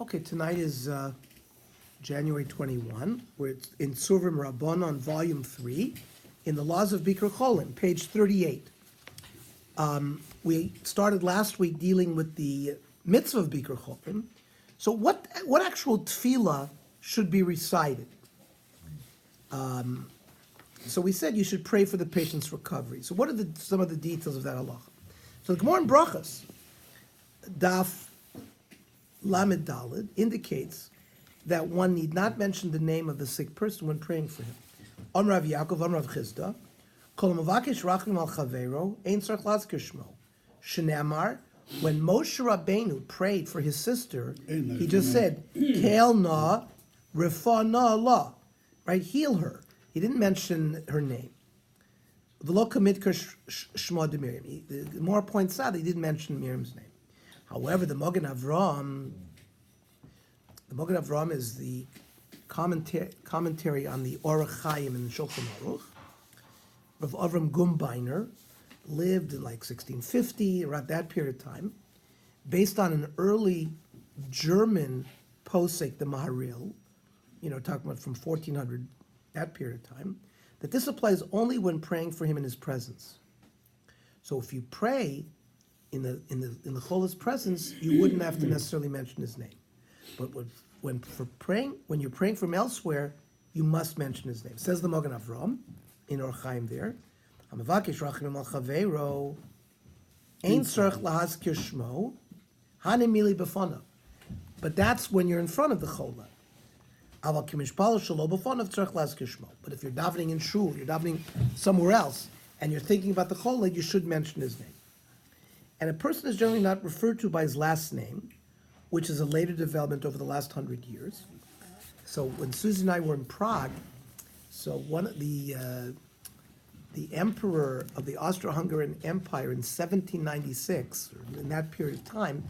Okay, tonight is January 21. We're in Tzurba M'Rabanan, Volume 3, in the Laws of Bikur Cholim, page 38. We started last week dealing with the mitzvah of Bikur Cholim. So what actual tefillah should be recited? So we said you should pray for the patient's recovery. So what are some of the details of that halacha? So the Gemara in Brachas, Daf Lamed Daled, indicates that one need not mention the name of the sick person when praying for him. On Rav Yaakov, on Rav Chisda, Kol mavakesh rachmim al chaveiro, ein tzarich lazkir shmo. Shneamar, when Moshe Rabbeinu prayed for his sister, he just said, Kel na, refa na la, right? Heal her. He didn't mention her name. V'lo kamidkar shmo de Miriam. The more points out, he didn't mention Miriam's name. However, the Magen Avraham is the commentary on the Orach Chaim in the Shulchan Aruch. Rav Avram Gumbeiner lived in like 1650, around that period of time, based on an early German posek, the Maharil, talking about from 1400, that period of time, that this applies only when praying for him in his presence. So if you pray in the Chola's presence, you wouldn't have to necessarily mention his name. But when you're praying from elsewhere, you must mention his name. Says the Magen Avraham in Orach Chaim there, Hamavakesh rachmim al chaveiro, ein tzarich lahazkir shmo, hanimili b'fanav. But that's when you're in front of the Chola. Aval kimishpal shelo b'fanav tzarich lahazkir shmo. But if you're davening in shul, you're davening somewhere else, and you're thinking about the Chola, you should mention his name. And a person is generally not referred to by his last name, which is a later development over the last 100 years. So when Susie and I were in Prague, so one of the emperor of the Austro-Hungarian Empire in 1796, or in that period of time,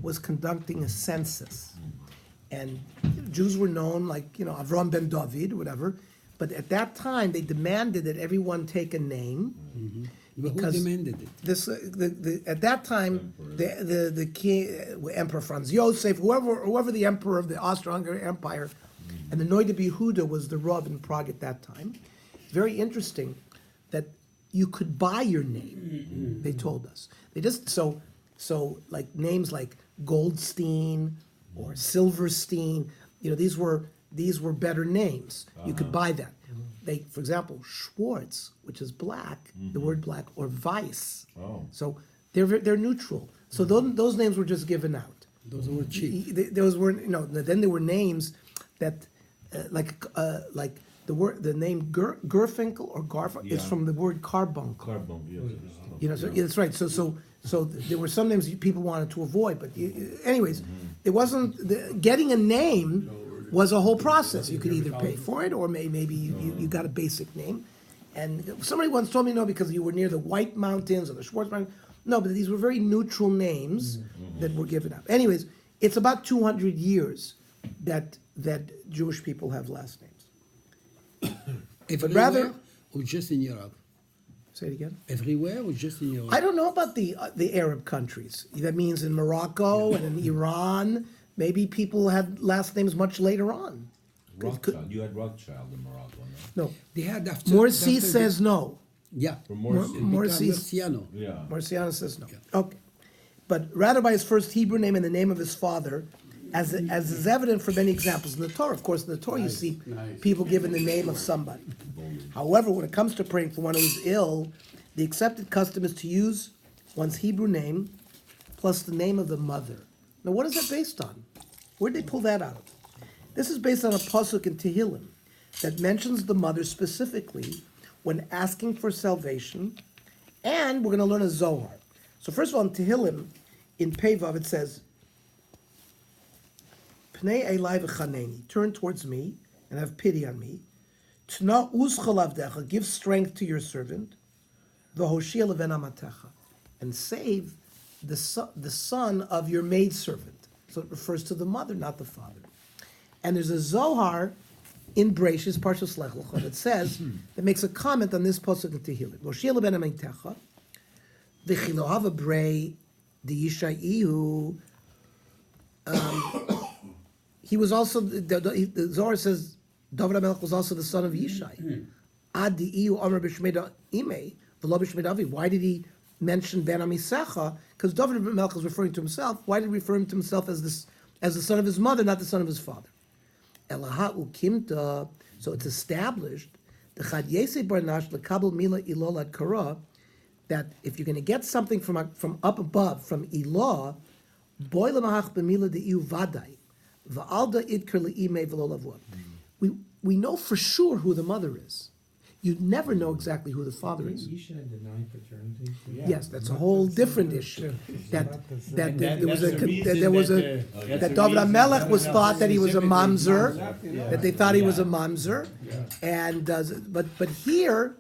was conducting a census. And Jews were known like, Avram ben David, whatever, but at that time they demanded that everyone take a name. Mm-hmm. Because who demanded it? This, at that time, the king, Emperor Franz Joseph, whoever the emperor of the Austro-Hungarian Empire, and the Noida Yehuda was the Rav in Prague at that time. It's very interesting that you could buy your name. They told us. They just so like names like Goldstein or Silverstein. These were better names. You could buy that. For example, Schwartz, which is black, the word black, or Weiss. Oh. So they're neutral. So those names were just given out. Those were cheap. Those were Then there were names that like the name Gerfinkel or Garfunkel is from the word carbuncle. Carbuncle, yes. So that's right. So there were some names people wanted to avoid, but anyways, it wasn't getting a name. Was a whole process. You could either pay for it or maybe you got a basic name. And somebody once told me, no, because you were near the White Mountains or the Schwartz Mountains. No, but these were very neutral names that were given out. Anyways, it's about 200 years that Jewish people have last names. Everywhere or just in Europe? Say it again? Everywhere or just in Europe? I don't know about the Arab countries. That means in Morocco and in Iran. Maybe people had last names much later on. Rothschild. You had Rothschild in Morocco, no? No. They had after. Morsi says no. Yeah. Murciano Yeah. Murciano says no. Yeah. Okay. But rather by his first Hebrew name and the name of his father, as is evident from many examples in the Torah. Of course, in the Torah you see people given the name of somebody. However, when it comes to praying for one who is ill, the accepted custom is to use one's Hebrew name plus the name of the mother. Now, what is that based on? Where did they pull that out of? This is based on a pasuk in Tehillim that mentions the mother specifically when asking for salvation, and we're going to learn a Zohar. So first of all, in Tehillim, in Pevav, it says, Pnei Elai v'chaneni, turn towards me and have pity on me. Tna uzcha lavdecha, give strength to your servant. V'hoshia leven amatecha, and save the son of your maidservant. So it refers to the mother, not the father. And there's a Zohar in Breishis, Parshas Lech Lecha, that says, that makes a comment on this pasuk in Tehillim. Moshe ben Ameitecha, v'chilohava brei di Yishaihu, he was also, the Zohar says, David HaMelech was also the son of Yishai. Ad di'iu Omer b'shmei imei, v'lo b'shmei avi. Why did he mention Ben Amisecha? Because David HaMelech was referring to himself. Why did he refer to himself as the son of his mother, not the son of his father? Elaha ukimta. So it's established the Chad Yesei Barnash lekabel mila ilolad kara, that if you're going to get something from up above, from Ilah, boy lemahach b'mila deiu vadai, va'alda idker le'imei v'lo lavua. We know for sure who the mother is. You never know exactly who the father is. You should deny paternity. Yes, that's a whole different issue. That And there was that's a the that there was a reason that that David the HaMelech reason was that thought that he was a mamzer, Yeah. that they thought he was a mamzer, and but here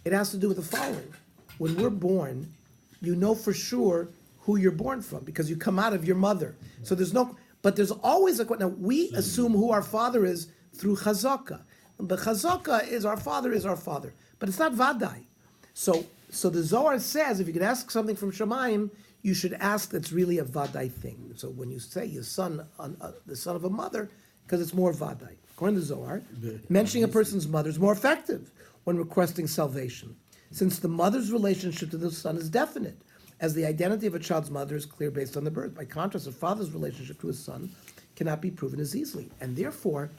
it has to do with the following: when we're born, you know for sure who you're born from because you come out of your mother. So but there's always now we assume who our father is through chazaka. But chazaka is our father, but it's not vadai. So the Zohar says if you can ask something from Shemaim, you should ask that's really a vadai thing. So when you say your son, the son of a mother, because it's more vadai. According to Zohar, mentioning a person's mother is more effective when requesting salvation, since the mother's relationship to the son is definite, as the identity of a child's mother is clear based on the birth. By contrast, a father's relationship to his son cannot be proven as easily, and therefore.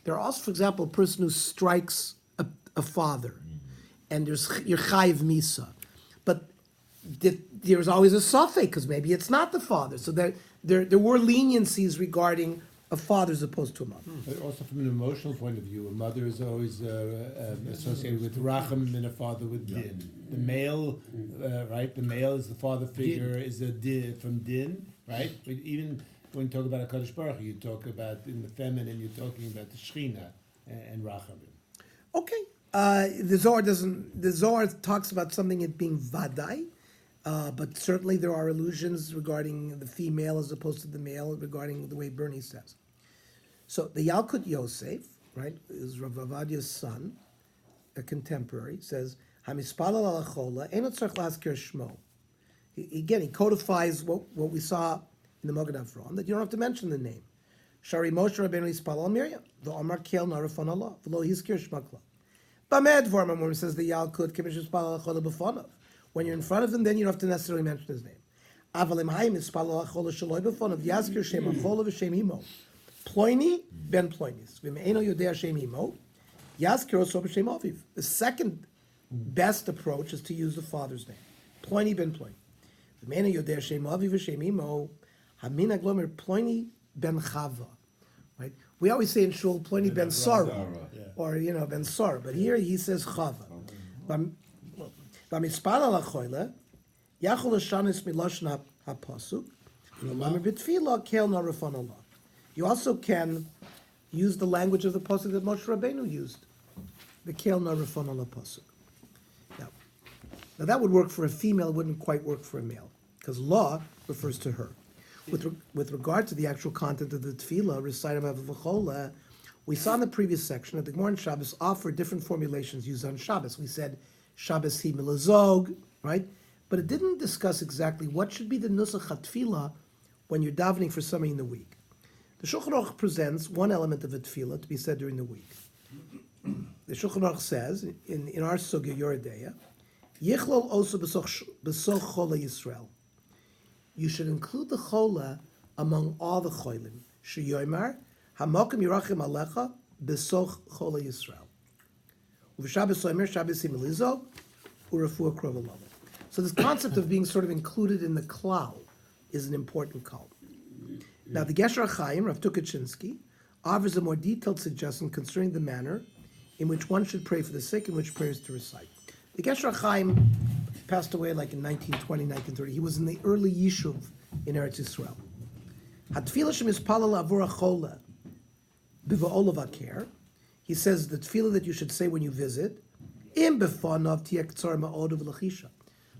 There are also, for example, a person who strikes a father, and there's your chayiv misa, but there's always a safek because maybe it's not the father. So there were leniencies regarding a father as opposed to a mother. But also from an emotional point of view, a mother is always associated with racham and a father with din. The male, right? The male is the father figure, is a din from din, right? But even when you talk about HaKadosh Baruch Hu, you talk about in the feminine, you're talking about the Shechina and Rachamim. Okay. The Zohar talks about something it being vadai, but certainly there are allusions regarding the female as opposed to the male, regarding the way Bernie says. So the Yalkut Yosef, right, is Rav Avadia's son, a contemporary, says, Hamispalal alachola, enot tzarich laskir shmo. Again, he codifies what we saw in the Moed Avraham, that you don't have to mention the name. Shari Moshe Rabbeinu Yispal al Miriam, the Omar Kel Narafon Allah, v'lo Hizkir Shmakla. Bamed Vorman, when it says the Yalkut, Kimish Yispal al Chola B'fonav. When you're in front of him, then you don't have to necessarily mention his name. Avalim Hayim Yispal al Chola Shaloi B'fonav, Yazkir Shem Achola V'Shem Imo. Ploini Ben Ploinis. V'me'eno Yodea Shem Imo. Yazkir Oso B'Shem Aviv. The second best approach is to use the father's name. Ploini Ben Ploini. V'me'eno Yodea Shem Aviv V'Shem Imo. Hamina Glomer Ploini Ben Chava, right? We always say in Shul Ploini Ben Sara, or Ben Sara, but here he says Chava. Bamispal alachoyle, Yachol Hashanis Miloshna HaPasuk, Lamer B'Tfila Kel Narafon Allah. You also can use the language of the pasuk that Moshe Rabbeinu used, the Kel Narafon Allah pasuk. Now that would work for a female; it wouldn't quite work for a male, because law refers to her. With regard to the actual content of the tefillah, recited by V'chola, we saw in the previous section that the Gemara and Shabbos offer different formulations used on Shabbos. We said Shabbos hi milazog, right? But it didn't discuss exactly what should be the nusach tefillah when you're davening for something in the week. The Shulchan Aruch presents one element of a tefillah to be said during the week. The Shulchan Aruch says in our sugya Yoredeya, Yichlol osu b'soch chola Yisrael. You should include the chola among all the cholim. Sheyoymar hamokim yirachim alecha b'soch chola Yisrael. U'v'Shabbos soimer Shabbos himelizo u'refuah krov alava. So this concept of being sort of included in the klal is an important call. Now the Gesher Chaim, Rav Tukachinsky, offers a more detailed suggestion concerning the manner in which one should pray for the sick and which prayers to recite. The Gesher Chaim passed away like in 1920, 1930. He was in the early Yishuv in Eretz Yisrael. He says the tefillah that you should say when you visit,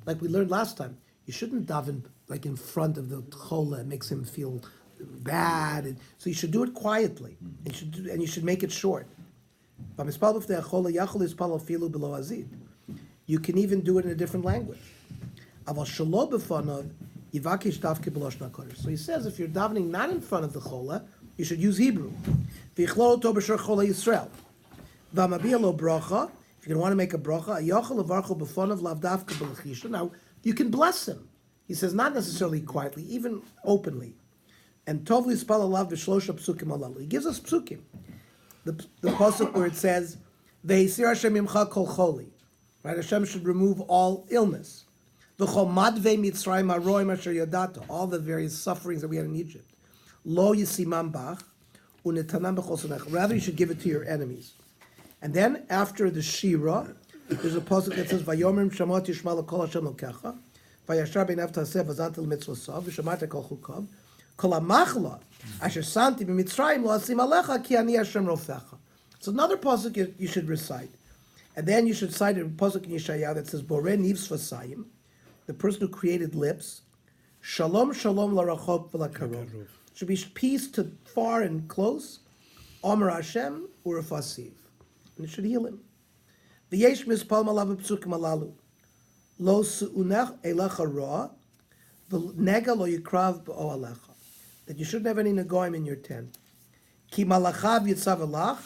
like we learned last time, you shouldn't daven like in front of the chola. It makes him feel bad. And so you should do it quietly, and you should make it short. You can even do it in a different language. So he says if you're davening not in front of the chola, you should use Hebrew. V'ichlol oto b'shar chol Yisrael. V'amabiyah lo bracha. If you're going to want to make a bracha, ayachal levarcho b'fonav lavdavka b'lechisha. Now, you can bless him. He says, not necessarily quietly, even openly. And tov lispal alav b'shlosha psukim alalu. He gives us psukim. The pasuk where it says, Ve'isir Hashem imcha kol choli. Right, Hashem should remove all illness. V'chol madvei mitzrayim aroim asher yadato. All the various sufferings that we had in Egypt. Lo yisimam bach, unetanam b'chol sonech. Rather, you should give it to your enemies. And then, after the Shira, there's a pasuk that says, Vayomer shamot yishma l'kol Hashem lokecha, vayashar beinav taseh v'zantel mitzvosav, v'shamata kol chukav, kol hamachla, asher santi b'mitzrayim lo asim alecha, ki ani Hashem rofecha. It's another pasuk you should recite. And then you should cite a pasuk in Yeshayahu that says, Borei niv sfasayim, the person who created lips, Shalom shalom larachok v'lakarov. Should be peace to far and close, Omer Hashem urefasiv. And it should heal him. V'yesh mispal malav b'psukim alalu. Lo su'unech elecha ra, v'nega lo yikrav b'o alecha. That you shouldn't have any negoim in your tent. Ki malachav yitzav elach,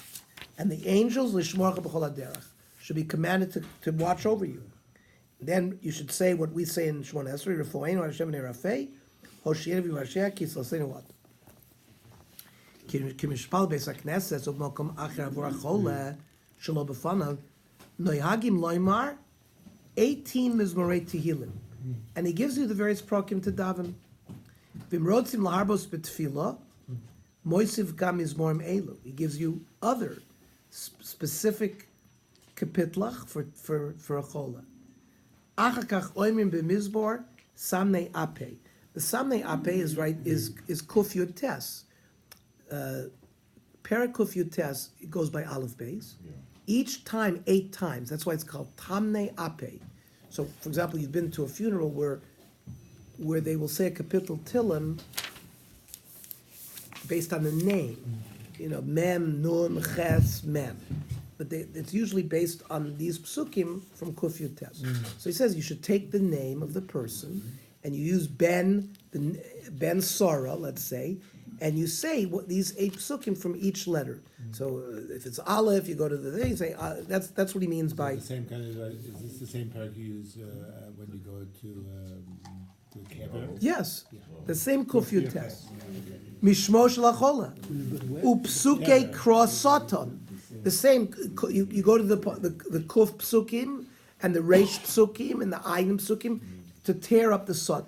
and the angels lishmorcha b'chol haderech should be commanded to watch over you. Then you should say what we say in Shemon Esrei, Refoeinu Hashem ne'rafei, Hoshieinu v'yashea ki tzlasenu what? Ki mishpal beis hakneses u'b'mokom acher avur hachole shelo b'fanav noyhagim loymar 18 mizmorei tehillim, and he gives you the various prokim to daven. V'imrotzim laharbos b'tefillah moisiv gam mizmorim elu. He gives you other specific kapitlach for a chola. Achakach oimim b'mizbor samnei ape. The samnei ape is kuf yud tes. Para kuf yud tes, it goes by aleph beis. Each time 8 times. That's why it's called tamnei ape. So, for example, you've been to a funeral where they will say a kapitel tilim based on the name. You know, mem, nun, ches, mem. But it's usually based on these psukim from Kuf Yud Tes. So he says you should take the name of the person, and you use Ben Sora, let's say, and you say what these 8 psukim from each letter. So if it's Aleph, you go to the thing, you say, that's what he means by... The same kind of, is this the same parak you use when you go to Kever? Yes, the same Kuf Yud Tes. Mishmo shel hachola. Upsuke krosoton. The same, you go to the Kuf Psukim and the Reish Psukim and the Ayin Psukim to tear up the Satan.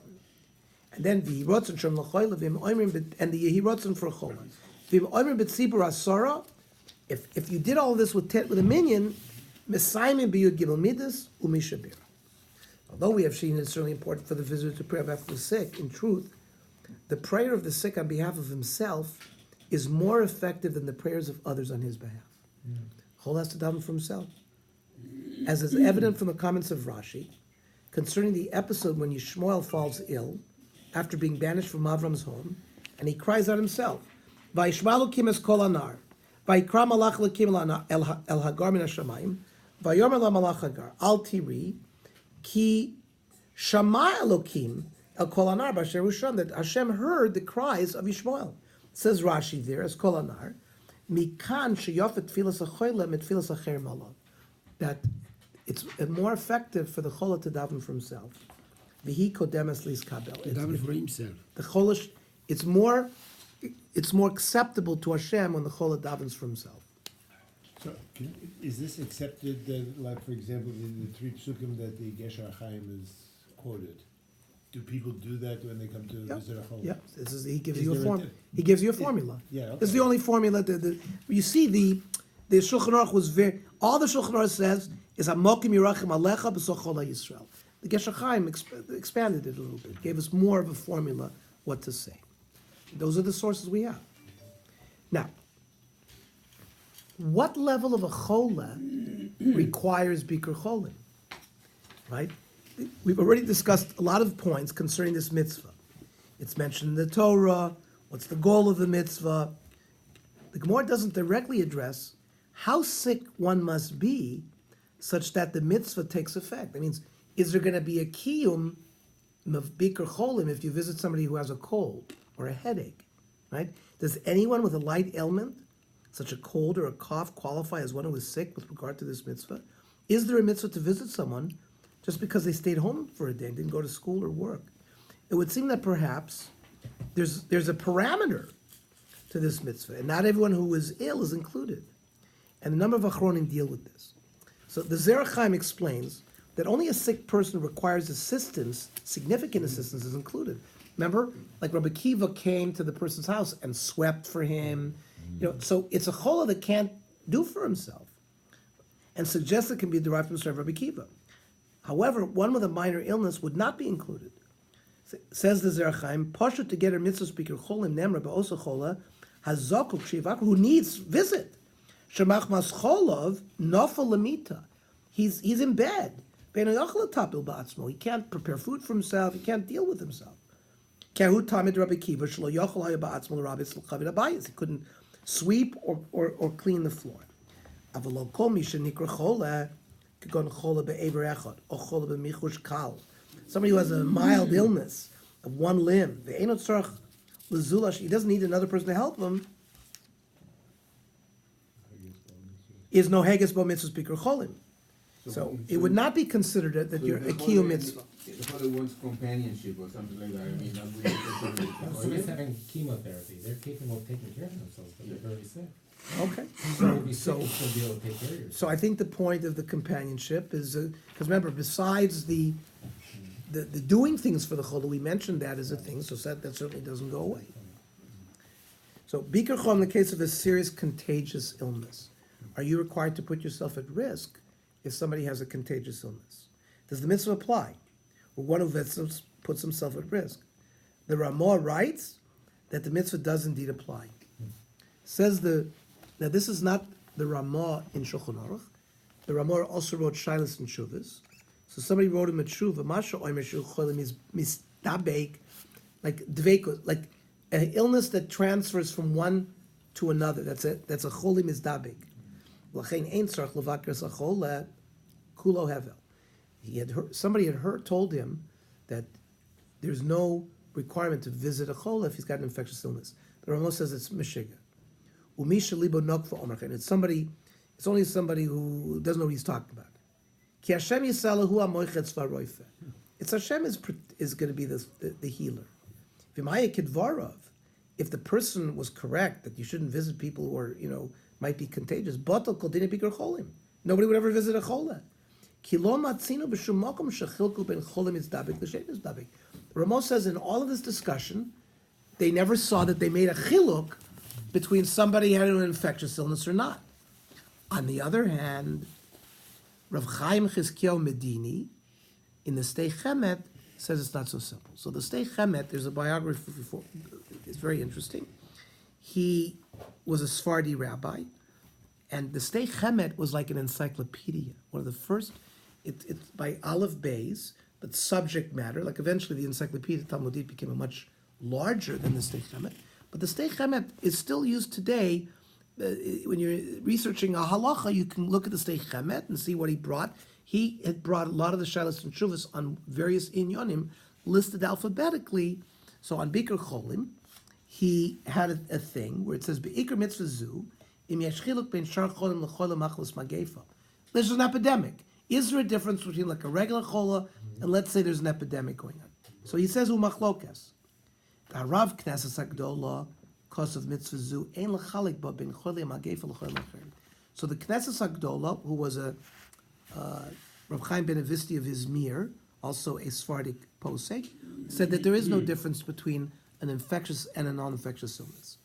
And then the Yehirotzen Shem L'choyle and the Yehirotzen for Cholim. V'im oimrim b'tzibur asara. If you did all this with a minion, Mesayim b'yud gimel midas u'mishabir. Although we have seen it's certainly important for the visitor to pray after the sick, in truth, the prayer of the sick on behalf of himself is more effective than the prayers of others on his behalf. Chol has to daven for himself. As is evident from the comments of Rashi, concerning the episode when Yishmael falls ill, after being banished from Avram's home, and he cries out himself, Vayishmalu kim es kol anar, Vayikra malach lekim el hagar min hashamayim, Vayomer la malach hagar, al tiri, ki shama elokim el kol anar b'asher usham, that Hashem heard the cries of Yishmael. Says Rashi there, as kol anar, mikan sheyofet tfilas hachoyle mit tfilas hacher malon, that it's more effective for the cholah to daven for himself. V'hi kodemes lis kabel. Daven for himself. The cholah, it's more acceptable to Hashem when the cholah davens for himself. So, is this accepted, like, for example, in the 3 psukim that the Gesher Chaim is quoted? Do people do that when they come to visit a cholah? Yeah, he gives you a formula. He gives you a formula. Yeah, okay. This is the only formula. You see, the Shulchan Aruch was all the Shulchan Aruch says is Hamokim Yirachim Alecha B'Soch Chol Yisrael. The Gesher Chaim expanded it a little bit, gave us more of a formula what to say. Those are the sources we have. Now, what level of a cholah requires Bikur Cholim? Right? We've already discussed a lot of points concerning this mitzvah. It's mentioned in the Torah. What's the goal of the mitzvah? The Gemara doesn't directly address how sick one must be such that the mitzvah takes effect. That means, is there going to be a kiyum of Bikur Cholim if you visit somebody who has a cold or a headache? right? Does anyone with a light ailment, such a cold or a cough, qualify as one who is sick with regard to this mitzvah? Is there a mitzvah to visit someone just because they stayed home for a day and didn't go to school or work? It would seem that perhaps there's a parameter to this mitzvah, and not everyone who is ill is included. And a number of achronim deal with this. So the Zerach Chaim explains that only a sick person who requires assistance, significant assistance, is included. Remember, like Rabbi Kiva came to the person's house and swept for him. So it's a chola that can't do for himself, and suggests it can be derived from the story of Rabbi Kiva. However, one with a minor illness would not be included. Says the Zerach Chaim, Pasha to get her mitzvah speaker Cholim Nemra Ba'osa Chola Hazakuk Shivak, who needs visit. Shemach Mas Cholov Nofal Lamita. He's in bed. He can't prepare food for himself. He can't deal with himself. He couldn't sweep or clean the floor. Somebody who has a mild illness of one limb, he doesn't need another person to help him, is no heges bo mitzvah Bikur Cholim. So it would not be considered that you're a kiyum mitzvah. The father wants companionship or something like that. I mean, that would be considered. Somebody's having chemotherapy. They're capable of taking care of themselves, but they're very sick. Okay. So be able to take care of yourself. So I think the point of the companionship is, because remember, besides the doing things for the cholah, we mentioned that as a thing, so that certainly doesn't go away. So Bikur Cholim, in the case of a serious contagious illness, are you required to put yourself at risk if somebody has a contagious illness? Does the mitzvah apply? Or one who puts himself at risk? The Ramah writes that the mitzvah does indeed apply. Says now this is not the Ramah in Shulchan Aruch. The Ramah also wrote Shilas and Shuvas. So somebody wrote him a tshuva, Masha Oimer Shul Cholim is mistabek, like dveikos, like an illness that transfers from one to another. That's a cholim misdabek. L'chein ein tzarich levaker sachol kulo hevel. Somebody had told him that there's no requirement to visit a chol if he's got an infectious illness. The Rambam says it's mishiga. Umisha libo nokva omerchen. It's only somebody who doesn't know what he's talking about. Ki Hashem yisalahu amoichetz varoife. It's Hashem is going to be the healer. V'maya kidvarov. If the person was correct that you shouldn't visit people who are might be contagious, batal kol dinei bikur cholim. Nobody would ever visit a chola. Ki lo matzino b'shum makom shechilku ben cholim izdabik l'shein izdabik. Ramos says in all of this discussion, they never saw that they made a chiluk between somebody having an infectious illness or not. On the other hand, Rav Chaim Chizkiyahu Medini, in the Stei Chemet, says it's not so simple. So the Stei Chemet, there's a biography before, it's very interesting. He was a Sephardi rabbi, and the Stei Chemet was like an encyclopedia. One of the first, it's by Aleph Beis, but subject matter, like eventually the Encyclopedia Talmudit became a much larger than the Stei Chemet, but the Stei Chemet is still used today. When you're researching a halacha, you can look at the Stei Chemet and see what he brought. He had brought a lot of the Shalos and Shuvas on various inyonim listed alphabetically. So on Bikur Cholim, he had a thing where it says Be'ikr mitzvah zu im yeshchiluk ben shar cholim lecholim achlos magefa. There's an epidemic. Is there a difference between like a regular chola and let's say there's an epidemic going on? So he says umachlokas. Rav Knesset Agdola cause of mitzvah zu ein lechalik ba ben cholim magefa lecholim acherim. So the Knesset Agdola, who was a Rav Chaim ben Avisti of Izmir, also a Sephardic posek, said that there is no difference between an infectious and a non-infectious illness.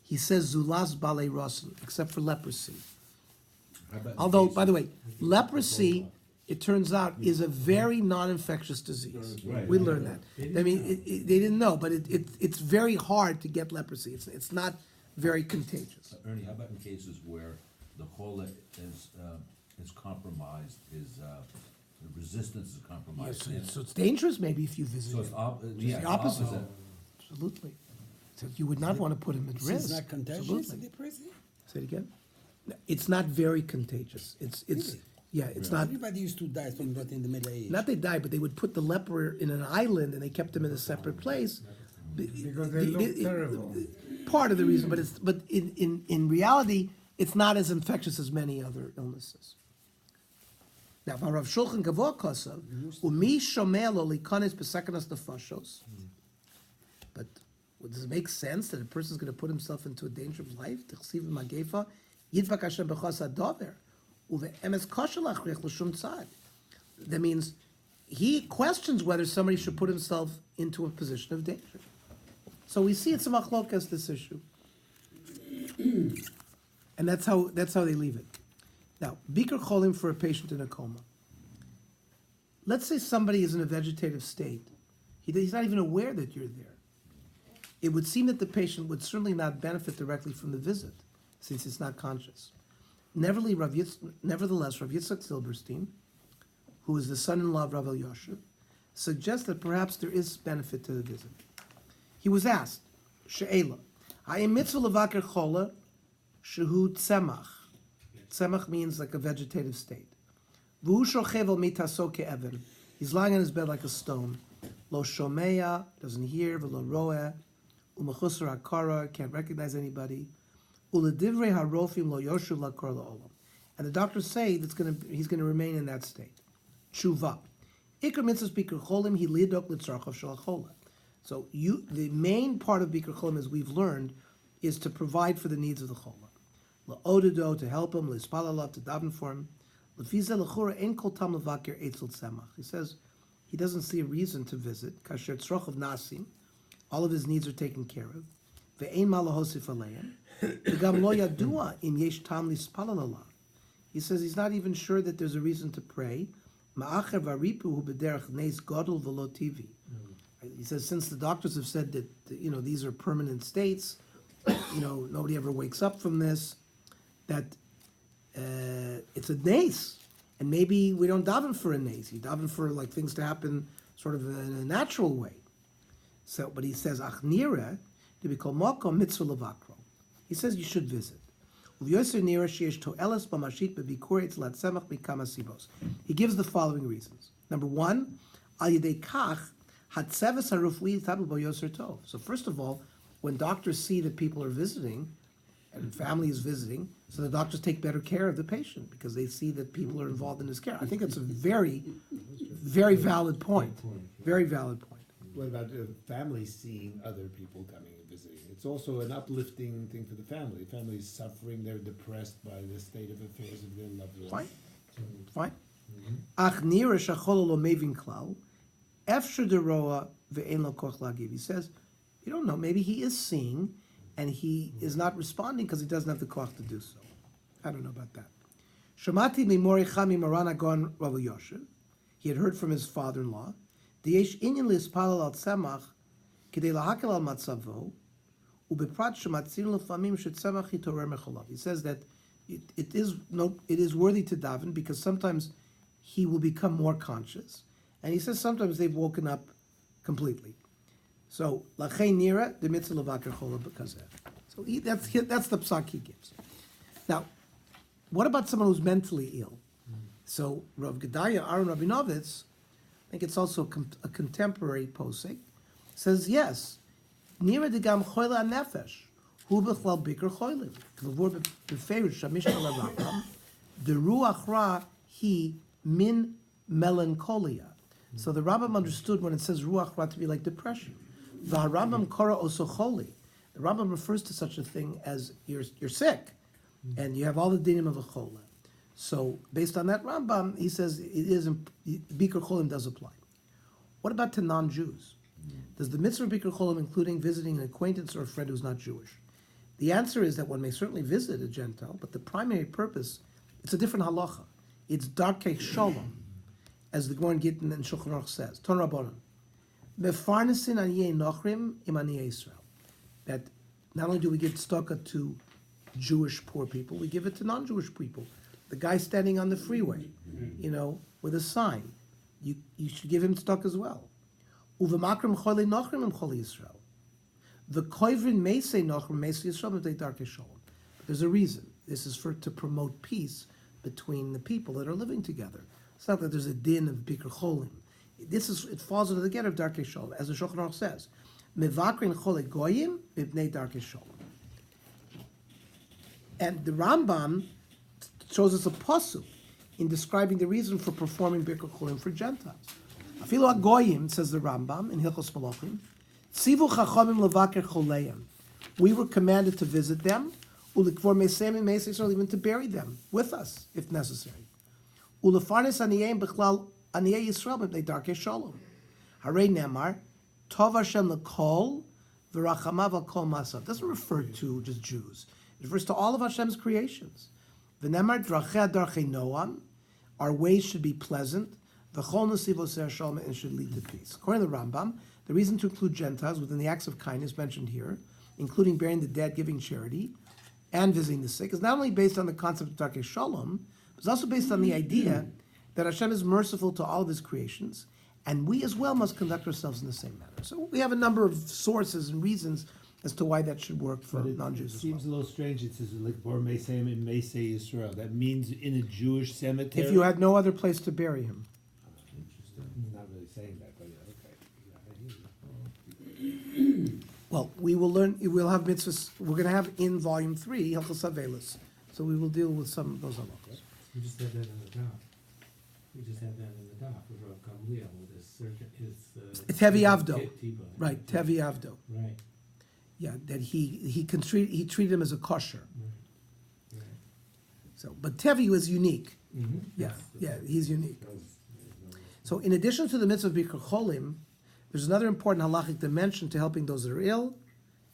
He says zulas balei rasin, except for leprosy. Although, by the way, leprosy, it turns out, is a very non-infectious disease. Right. We learned that. I mean, they didn't know, but it's very hard to get leprosy. It's not very contagious. Ernie, how about in cases where the chola is compromised, the resistance is compromised? So it's dangerous maybe if you visit So it's him. the opposite. opposite. Absolutely. So you would not want to put him at risk. It's not contagious, Absolutely. leprosy? Say it again. No, it's not very contagious. It's Really? yeah. It's not. Everybody used to die from that in the Middle Ages. Not they died, but they would put the leper in an island and they kept him in a separate place. Because they look terrible. Part of the reason, but in reality, it's not as infectious as many other illnesses. Now, Rav Shulchan Gavor Kosav, Umi Shomeh Lo Likanes B'Sekenas Nefashos. But does it make sense that a person is going to put himself into a danger of life? T'chsiv Magefa Yidvak Hashem B'Chos Adover Uve'emes Kosher Lachriach L'Shum Tzad. That means he questions whether somebody should put himself into a position of danger. So we see it's a machlokas, this issue. And that's how they leave it. Now, Bikur Cholim for a patient in a coma. Let's say somebody is in a vegetative state. He's not even aware that you're there. It would seem that the patient would certainly not benefit directly from the visit, since it's not conscious. Nevertheless, Rav Yitzchak Silberstein, who is the son-in-law of Rav Elyashiv, suggests that perhaps there is benefit to the visit. He was asked, She'ela, ha'im mitzvah levaker chola shehu tzemach. Tzemach means like a vegetative state. V'hu shochev al mitaso ke'even. He's lying on his bed like a stone. Lo shomeya, doesn't hear, v'lo roeh, u'mechusar hakara, can't recognize anybody. U'ledivrei harofim lo yoshu lakor la'olam. And the doctors say he's going to remain in that state. Tshuva. Ikar mitzvahs bikur cholim hi lidok litzarchav shel chola. So the main part of Bikur Cholim, as we've learned, is to provide for the needs of the chola. La'odedo, to help him, l'hispalalav, to daven for him. L'fize l'chura ein kol tam levakir eitzel tzemach. He says he doesn't see a reason to visit. Kasher tzrochav nasim, all of his needs are taken care of. Ve'ein ma lahosif aleim. V'gam lo yadua im yesh tam l'hispalalav. He says he's not even sure that there's a reason to pray. Ma'acher v'aripu hu b'derech neis godol v'lo tivi. He says, since the doctors have said that, these are permanent states, nobody ever wakes up from this, that it's a nace. And maybe we don't daven for a nace. You daven for like things to happen sort of in a natural way. So, but he says, ach nira, to be called moko mitzvah levakro. He says you should visit. He gives the following reasons. Number one, al yedei kach, so first of all, when doctors see that people are visiting, and family is visiting, so the doctors take better care of the patient because they see that people are involved in his care. I think it's a very, very valid point. Very valid point. What about family seeing other people coming and visiting? It's also an uplifting thing for the family. The family is suffering, they're depressed by the state of affairs of their loved ones. Fine. Ach nira shachol lo mevin klal. He says, you don't know, maybe he is seeing and he is not responding because he doesn't have the koch to do so. I don't know about that. Shamati mimori chami marana gon Rav Elyashiv. He had heard from his father-in-law. Diyesh inyan lispalal al tzemach k'dei lahakel al matzavo ubeprat shematzin lefamim shetzemach hitorer mecholav. He says that it is worthy to daven because sometimes he will become more conscious. And he says sometimes they've woken up completely. So, lachei nira, the mitzvah levaker chola because of that. So that's the psak he gives. Now, what about someone who's mentally ill? So, Rav Gedaya Aaron Rabinovitz, I think it's also a contemporary posek, says yes, nira degam chola nefesh, hu bechlal bikur cholim. K'lavur b'feirush shamish al the ruach ra he min melancholia. So the Rambam understood when it says ruach ra to be like depression. The Rambam kora also choli. The Rambam refers to such a thing as you're sick, and you have all the dinim of a chola. So based on that Rambam, he says Bikur Cholim does apply. What about to non-Jews? Does the mitzvah of Bikur Cholim including visiting an acquaintance or a friend who's not Jewish? The answer is that one may certainly visit a Gentile, but the primary purpose, it's a different halacha. It's darkei shalom, as the Gemara Gittin and Shulchan Aruch says. Ton Rabbanan. Mefarnesin aniyei nochrim im aniyei Yisrael. That not only do we give tzedakah to Jewish poor people, we give it to non-Jewish people. The guy standing on the freeway, with a sign, you should give him tzedakah as well. Uvemakrim choli nochrim im choli Yisrael. The koivrin meisei nochrim meisei Yisrael b'tei darkei shalom. There's a reason. This is to promote peace between the people that are living together. It's not that there's a din of Bikur Cholim. It falls under the get of darkei shalom, as the Shulchan Aruch says. Mevakrin chole goyim b'bnei darkei shalom. And the Rambam shows us a pasuk in describing the reason for performing Bikur Cholim for Gentiles. Afilu hagoyim, says the Rambam in Hilchos Malachim, tzivu chachamim levaker choleim. We were commanded to visit them, ulikvor meseim and meisei Yisrael, even to bury them with us if necessary. Ulefarnes aniyeim b'chlal aniyei Yisrael b'nei darkei shalom. Harei nemar tov Hashem lekol v'rachamav al kol masav. Doesn't refer to just Jews. It refers to all of Hashem's creations. V'nemar drachei darchei noam. Our ways should be pleasant. V'chol nesivos shalom, and should lead to peace. According to the Rambam, the reason to include Gentiles within the acts of kindness mentioned here, including burying the dead, giving charity, and visiting the sick, is not only based on the concept of darkei shalom, but it's also based on the idea that Hashem is merciful to all of His creations, and we as well must conduct ourselves in the same manner. So we have a number of sources and reasons as to why that should work for But it non-Jews as well. seems a little strange. It says Likbor Meseim and Meisei Yisrael. That means in a Jewish cemetery. If you had no other place to bury him. He's not really saying that, but yeah, okay. Well, we will learn, we'll have mitzvahs, we're going to have in volume 3, Hilchos Avelis. So we will deal with some of those halachos. We just had that in the doc. We just had that in the doc with Rav Gamliel with his circuit, his. Tevi Avdo. Tiba. Right, Tevi Avdo. Right, Yeah, that he treated him as a kosher. right. So, but Tevi was unique. Mm-hmm. Yeah, he's unique. So in addition to the mitzvah of Bikur Cholim, there's another important halachic dimension to helping those that are ill,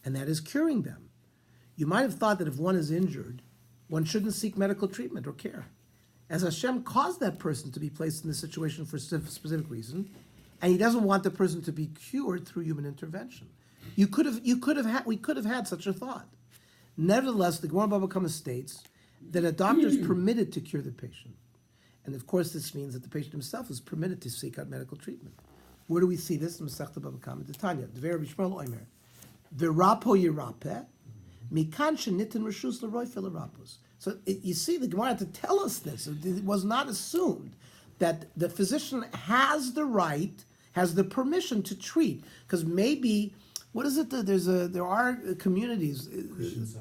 and that is curing them. You might have thought that if one is injured, one shouldn't seek medical treatment or care, as Hashem caused that person to be placed in this situation for a specific reason, and He doesn't want the person to be cured through human intervention. We could have had such a thought. Nevertheless, the Gemara Baba Kama states that a doctor is permitted to cure the patient, and of course, this means that the patient himself is permitted to seek out medical treatment. Where do we see this? In Masechta Baba Kama Tanya. Dver Bishmal Oimer. V'rapo yirape, mikan shenitin reshus l'roife l'rapos. So you see, the Gemara had to tell us this. It was not assumed that the physician has the right, has the permission to treat, because maybe, what is it? There are communities,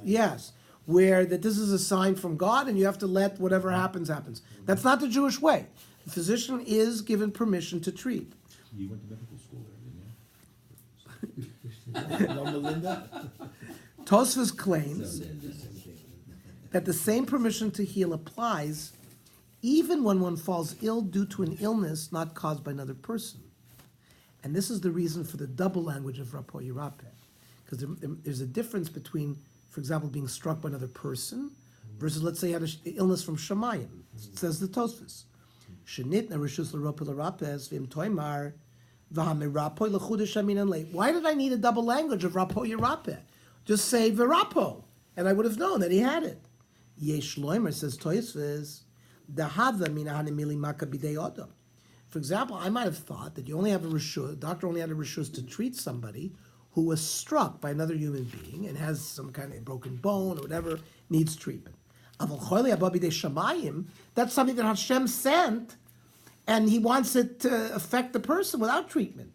yes, where that this is a sign from God, and you have to let whatever happens happens. That's not the Jewish way. The physician is given permission to treat. You went to medical school there, didn't you? No, Melinda? Tosfos claims that the same permission to heal applies even when one falls ill due to an illness not caused by another person. And this is the reason for the double language of Rapo Yirape. Because there's a difference between, for example, being struck by another person versus, let's say, you had an illness from Shemayim. It says the Tosfos. Shenitna reshus l'ropo l'rapes v'im toimar v'hamirapo l'chudesh aminan le. Why did I need a double language of Rapo Yirape? Just say v'rapo, and I would have known that he had it. Yesh loimer, says Tosfos, dahava mina hanemili maka bidei odom. For example, I might have thought that you only have a reshus, doctor only had a reshus to treat somebody who was struck by another human being and has some kind of broken bone or whatever, needs treatment. Aval choyle haba bidei shamayim, that's something that Hashem sent, and He wants it to affect the person without treatment.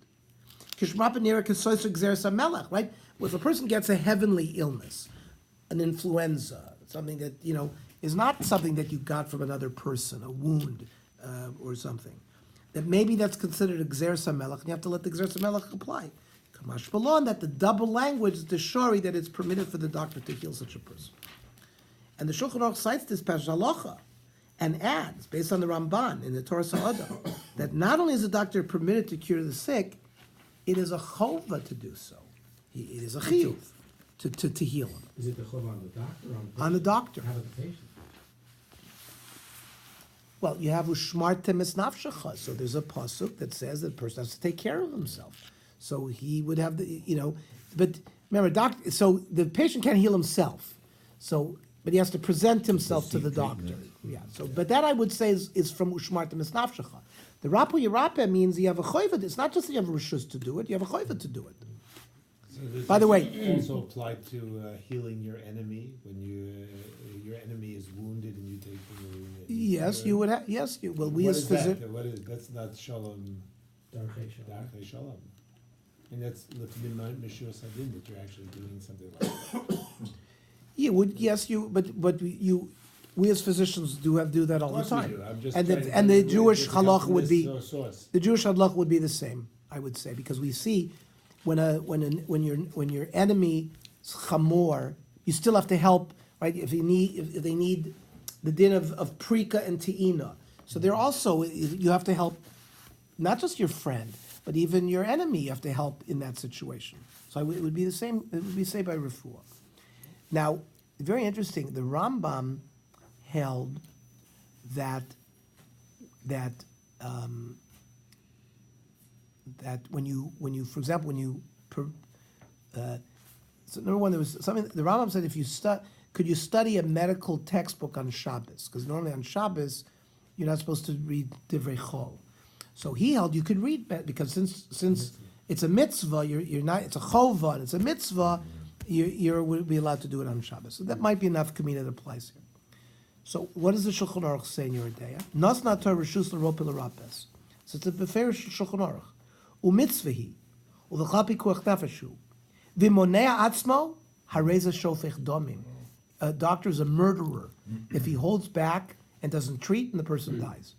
Kishmapa nira kesoyso gzeres hamelech, right? If a person gets a heavenly illness, an influenza, something that, is not something that you got from another person, a wound or something, that maybe that's considered a gzeres hamelech, and you have to let the gzeres hamelech apply. Kamash balon, that the double language is the shori that it's permitted for the doctor to heal such a person. And the Shulchan Aruch cites this passage halacha and adds, based on the Ramban in the Torah Sa'ada, that not only is the doctor permitted to cure the sick, it is a chova to do so. It is a chiyuv to heal him. Is it the chov on the doctor or On the doctor. How about the patient? Well, you have ushmartem es nafshecha. So there's a pasuk that says that the person has to take care of himself. So he would have but remember, so the patient can't heal himself. So, but he has to present himself to the doctor. Yeah. So, but that I would say is from ushmartem es nafshecha. The rapo yirape means you have a choiva. It's not just that you have a reshus to do it; you have a choiva to do it. So By the way, also applied to healing your enemy when your enemy is wounded and you take the wound. yes, you would have. Yes, you. Well, we What as is that? physicians. What is that's not shalom? Darkei shalom. Darkei shalom. And that's looking at Mishur Sadin that you're actually doing something like that. We as physicians do that all the Of course we time. do. I'm just And trying the, to and tell the you where Jewish does it come halach from would this be source. the Jewish halach would be the same, I would say, because we see when your enemy is chamor, you still have to help, right? If they need the din of prika and te'ina, so they're also you have to help not just your friend, but even your enemy. You have to help in that situation. So it would be the same. It would be say by refuah. Now, very interesting. The Rambam held that when you for example so number one, there was something the Rambam said, if you could you study a medical textbook on Shabbos, because normally on Shabbos you're not supposed to read divrei chol. So he held you could read, because since it's a mitzvah, you're not, it's a chova and it's a mitzvah, you would be allowed to do it on Shabbos. So that might be enough kamina that applies here. So what does the Shulchan Aruch say in your Yeridea? Nas natar reshus l'ropi l'rapes. So it's a beferish Shulchan Aruch. Umitzvahi, u'v'chal pikuach nefeshu, v'monea atzmo, hareza shofech domim. A doctor is a murderer if he holds back and doesn't treat, and the person dies.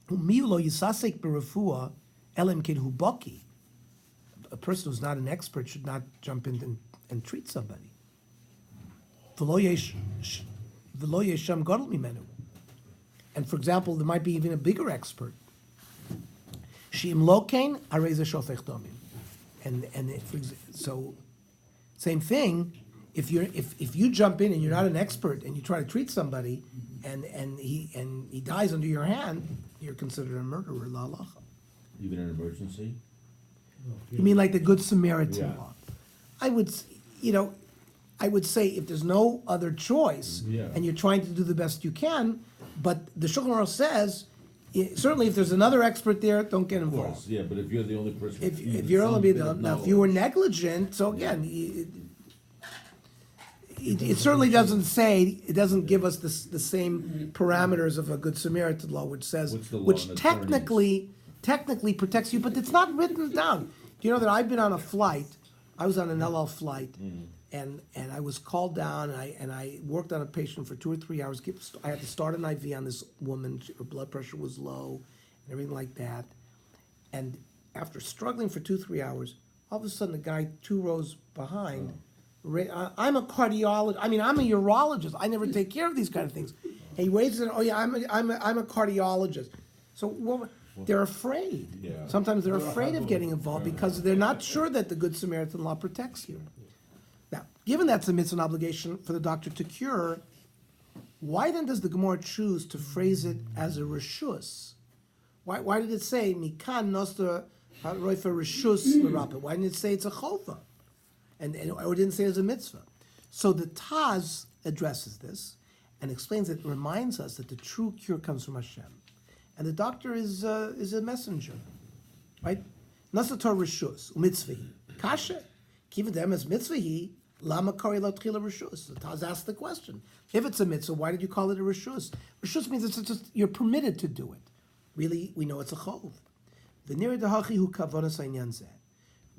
U'mi lo yisasek b'refuah elim ken hu baki. A person who's not an expert should not jump in and treat somebody. V'lo yesham gadol mimenu. And for example, there might be even a bigger expert. She'im lokein hareza shofech domim. So, same thing. If you jump in and you're not an expert and you try to treat somebody, and he dies under your hand, you're considered a murderer. La halacha. Even an emergency? You mean like the Good Samaritan Yeah. law? I would say if there's no other choice, Yeah. and you're trying to do the best you can, but the Shulchan Aruch says, certainly if there's another expert there, don't get Of involved. course, yeah, but if you're the only person. If with you're some only bit of now, if you were knowledge. negligent, so again, it certainly doesn't say, it doesn't give us the same parameters of a Good Samaritan law, which says, What's the law which on technically protects you, but it's not written down. Do you know that I've been on a flight? I was on an El Al flight, and I was called down, and I worked on a patient for 2 or 3 hours. I had to start an IV on this woman. Her blood pressure was low, and everything like that. And after struggling for 2-3 hours, all of a sudden, the guy 2 rows behind. I'm a cardiologist. I mean, I'm a urologist. I never take care of these kind of things. And he raises it. Oh yeah, I'm a cardiologist. So they're afraid. Yeah. Sometimes they're afraid of getting involved because they're not sure that the Good Samaritan law protects you. Now, given that's a mitzvah obligation for the doctor to cure, why then does the Gemara choose to phrase it as a reshus? Why did it say mikan nostra roifa reshus l'rapeh? Why didn't it say it's a chova? Or didn't say it's a mitzvah? So the Taz addresses this and explains it, reminds us that the true cure comes from Hashem, and the doctor is a messenger, right? Nasator reshus umitzvahi kasha kiva dem as mitzvahi lama kari latchila reshus. The Taz asks the question: if it's a mitzvah, why did you call it a reshus? Reshus means it's just you're permitted to do it. Really, we know it's a chov. V'nira dehachi hu kavonas einyan zeh.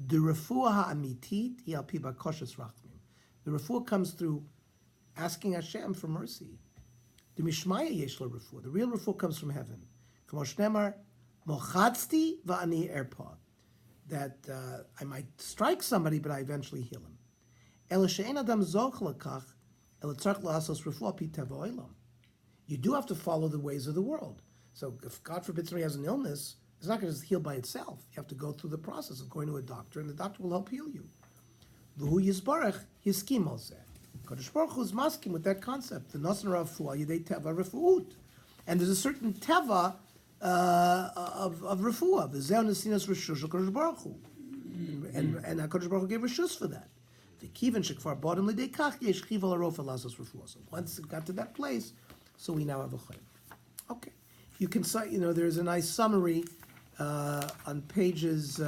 The refuah ha'amitit hi al pi bakoshes rachmim. The refuah comes through asking Hashem for mercy. The mishmaya yesh lo refuah. The real refuah comes from heaven. Kamo shnemar mochatzti va'ani erpa. That I might strike somebody, but I eventually heal him. Ela she'en adam zoch lekach, ela tzarich la'asos refuah pi tavo olam. You do have to follow the ways of the world. So if God forbid somebody has an illness, it's not going to heal by itself. You have to go through the process of going to a doctor, and the doctor will help heal you. V'hu yizbarach yiskim al zeh. Kadosh Baruch Hu is masking with that concept. The nasan refuah yedei teva refuut, and there's a certain teva of refuah. V'zeh nesinas reshus Kadosh Baruch Hu, and Kadosh Baruch Hu gave reshus for that. The kiven shekfar bodem lidei kach yesh chiv al arofa lasos refuah. So once it got to that place, so we now have a chayim. Okay, you can cite. There's a nice summary. On pages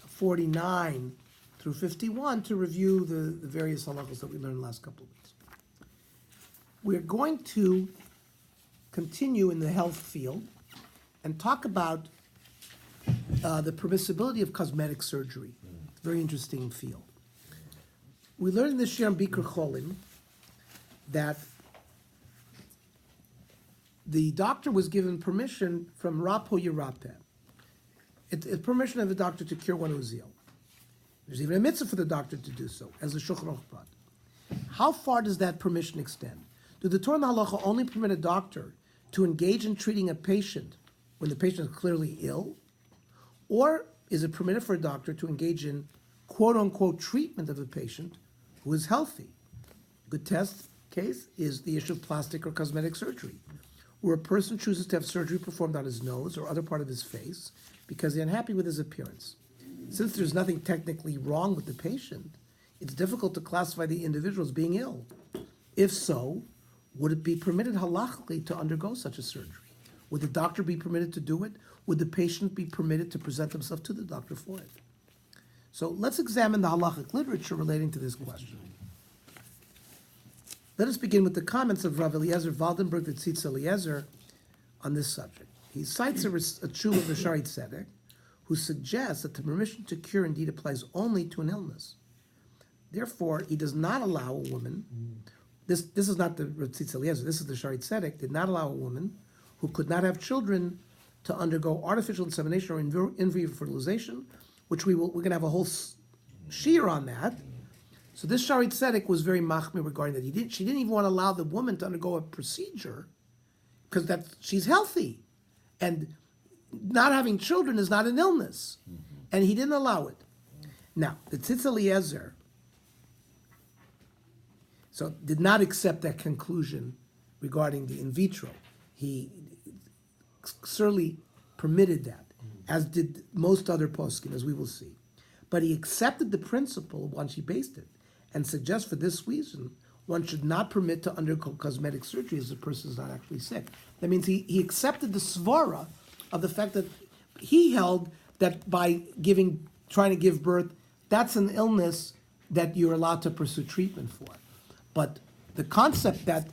49 through 51 to review the various halachos that we learned the last couple of weeks. We're going to continue in the health field and talk about the permissibility of cosmetic surgery. It's a very interesting field. We learned this year in Bikur Cholim that the doctor was given permission from Rapo Yerapeh. It's permission of the doctor to cure one who's ill. There's even a mitzvah for the doctor to do so, as the Shulchan Aruch brought. How far does that permission extend? Do the Torah and the Halacha only permit a doctor to engage in treating a patient when the patient is clearly ill? Or is it permitted for a doctor to engage in quote-unquote treatment of a patient who is healthy? A good test case is the issue of plastic or cosmetic surgery, where a person chooses to have surgery performed on his nose or other part of his face because they're unhappy with his appearance. Since there's nothing technically wrong with the patient, it's difficult to classify the individual as being ill. If so, would it be permitted halachically to undergo such a surgery? Would the doctor be permitted to do it? Would the patient be permitted to present himself to the doctor for it? So let's examine the halachic literature relating to this question. Let us begin with the comments of Rav Eliezer Waldenberg Tzitz Eliezer on this subject. He cites a tshuva of the Shari Tzedek, who suggests that the permission to cure indeed applies only to an illness. Therefore, he does not allow a woman, this is not the Tzitz Eliezer, this is the Shari Tzedek, did not allow a woman who could not have children to undergo artificial insemination or in vitro fertilization, which we're going to have a whole shear on that. So this Shari Tzedek was very machmir regarding that. She didn't even want to allow the woman to undergo a procedure because she's healthy, and not having children is not an illness, and he didn't allow it. Now the Tzitz Eliezer did not accept that conclusion regarding the in vitro. He certainly permitted that, as did most other poskim, as we will see. But he accepted the principle upon which he based it, and suggests for this reason one should not permit to undergo cosmetic surgery as the person is not actually sick. That means he accepted the svara of the fact that he held that by trying to give birth, that's an illness that you're allowed to pursue treatment for. But the concept that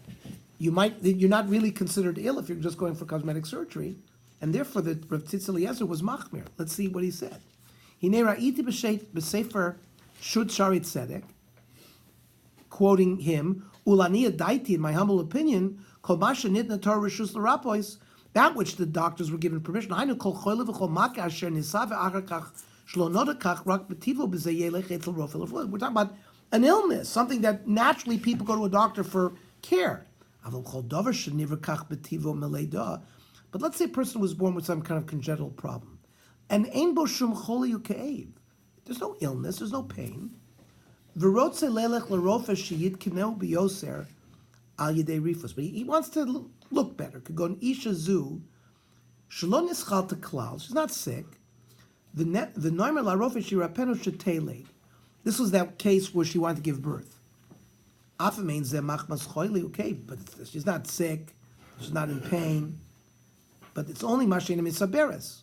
you're not really considered ill if you're just going for cosmetic surgery, and therefore the Rav Tzitz Eliezer was machmir. Let's see what he said. Hinei ra'iti b'sefer Shud Shari Tzedek, quoting him, Ulani adaiti, in my humble opinion, kol ma shenitna Torah rishus l'rapois, that which the doctors were given permission. I know kol choyle v'chol maka asher nisa ve'achar kach shlo noda kach rak b'tivo b'zeh yelech etzel rofel. We're talking about an illness, something that naturally people go to a doctor for care. But let's say a person was born with some kind of congenital problem, and ein bo shum choli u'ke'ev. There's no illness, there's no pain. V'rotze lelech l'rofe sheyid kineu b'yoser al yedei rifus. But he wants to look better. Could go an isha zu shalom nischal klal. She's not sick. The noimer la'rofe shirapenu shetele. This was that case where she wanted to give birth. Afa means ze machmas choili, okay, but she's not sick, she's not in pain. But it's only mashina misaberes.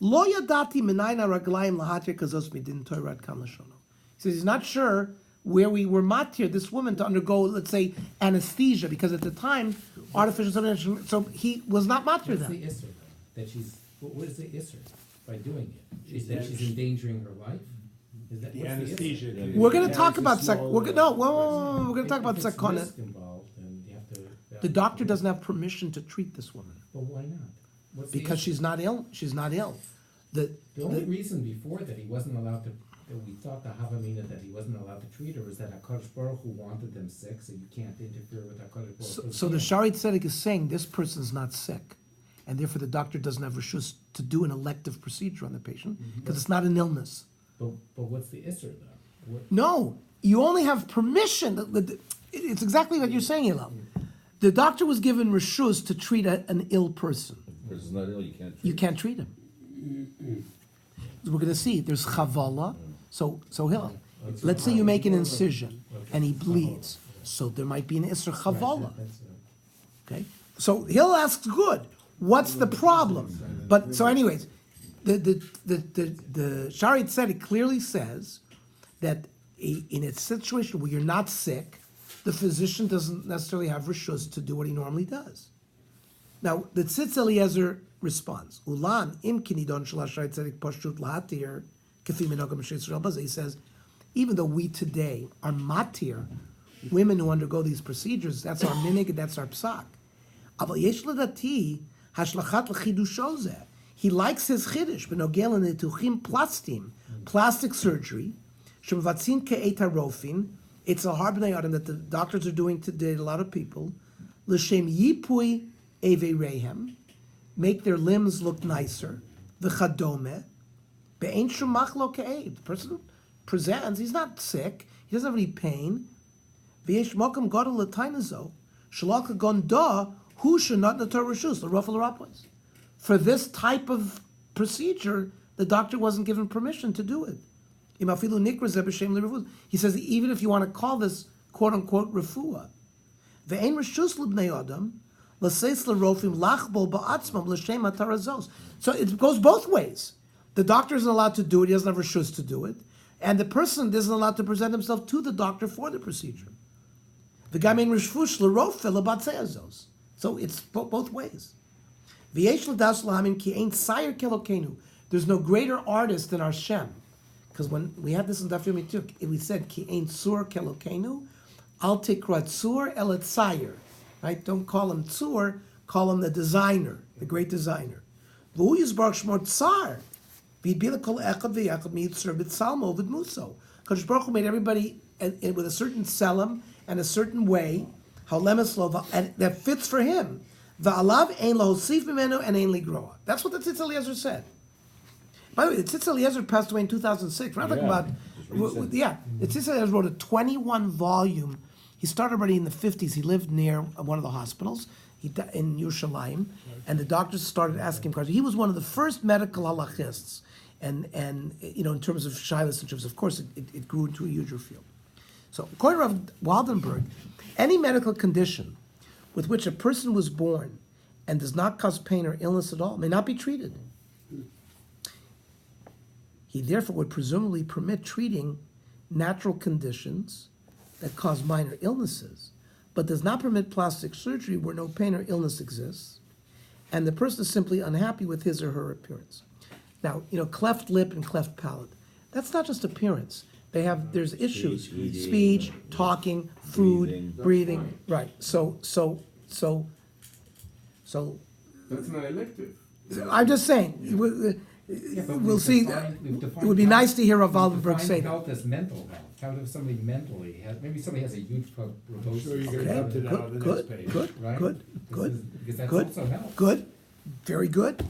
Lo yadati minayna raglayim lahatir kazos midin toirat kan lashono. He says he's not sure where we were matir this woman to undergo, let's say, anesthesia, because at the time, artificial insemination, so he was not matir What's that. the isser, though? That she's, what is the isser by doing it? She's endangering her life? Is that, The what's anesthesia. The issue? We're going to talk about we're going to talk about If it's sakona. risk involved, then you have to. The doctor doesn't have permission to treat this woman But why not? What's the because issue? she's not ill. She's not ill. The The only reason before that he wasn't allowed to, that we thought the Havamina that he wasn't allowed to treat her was that HaKadosh Baruch Hu wanted them sick, so you can't interfere with HaKadosh Baruch Hu. So the Shari Tzedek is saying this person's not sick, and therefore the doctor doesn't have reshus to do an elective procedure on the patient because it's not an illness. But what's the isser though? What, No, you only have permission. It's exactly what you're saying, Elal. The doctor was given reshus to treat an ill person. If the person's not ill, you can't treat You can't treat him. We're going to see. There's chavala. So Hillel, let's say you make an incision and he bleeds. So there might be an isser chavala. Okay. So Hillel asks, good. What's the problem? But so, anyways, the Shari Tzedek clearly says that in a situation where you're not sick, the physician doesn't necessarily have reshus to do what he normally does. Now, the Tzitz Eliezer responds, Ulan im kinidon shalashai tzedik pashut lahatir kefi minogam sheitzrel baza. He says, even though we today are matir, women who undergo these procedures, that's our minig and that's our psak. Aval yesh ledati hashlachat lechidusho zeh. He likes his chiddush, benogel netuchim plastim, plastic surgery, shemvatzin ke'et harofin. It's a harbinei adam that the doctors are doing today. A lot of people, l'shem yipui eve rehem, make their limbs look nicer. V'chadome, be'ein shumach lo ke'ed. The person presents, he's not sick, he doesn't have any pain. V'yesh mokum gadol l'tainazo, shalak gonda hu shenat nator reshus l'rofel rapos. For this type of procedure, the doctor wasn't given permission to do it. He says, even if you want to call this quote-unquote refuah, so it goes both ways. The doctor isn't allowed to do it, he doesn't have reshus to do it, and the person isn't allowed to present himself to the doctor for the procedure. So it's both ways. There's no greater artist than our Shem. Because when we had this in Daf Yomi too, we said, Ki ein tzur kelokenu, al tikra tzur el etzayer. Right? Don't call him tzur, call him the designer, the great designer. V'hu yizbarach shmor tzar, v'yidbila kol echad v'yachad miyitzur b'tzalmo v'dmuso. Because Baruch Hu made everybody with a certain selim and a certain way, and that fits for him. V'alav ein lahosif mimenu and ein ligroa. That's what the Tzitz Eliezer said. By the way, the Tzitz Eliezer passed away in 2006. We're not talking about, the Tzitz Eliezer wrote a 21-volume. He started already in the 50s. He lived near one of the hospitals in Yerushalayim, and the doctors started asking him questions. He was one of the first medical halachists, and in terms of shilas and of course, it grew into a huger field. So, according to Rav Waldenberg, any medical condition with which a person was born and does not cause pain or illness at all may not be treated. He therefore would presumably permit treating natural conditions that cause minor illnesses, but does not permit plastic surgery where no pain or illness exists, and the person is simply unhappy with his or her appearance. Now, cleft lip and cleft palate, that's not just appearance. There's issues, speech, talking, food, breathing. Right. So. That's not elective. I'm just saying. We'll see. It would be nice to hear Rav Waldenberg say that. Health as mental health. How if somebody mentally maybe somebody has a huge proboscis. Sure, you're going to dump it out on the next page. Right? Because that's good, also health. good, very good.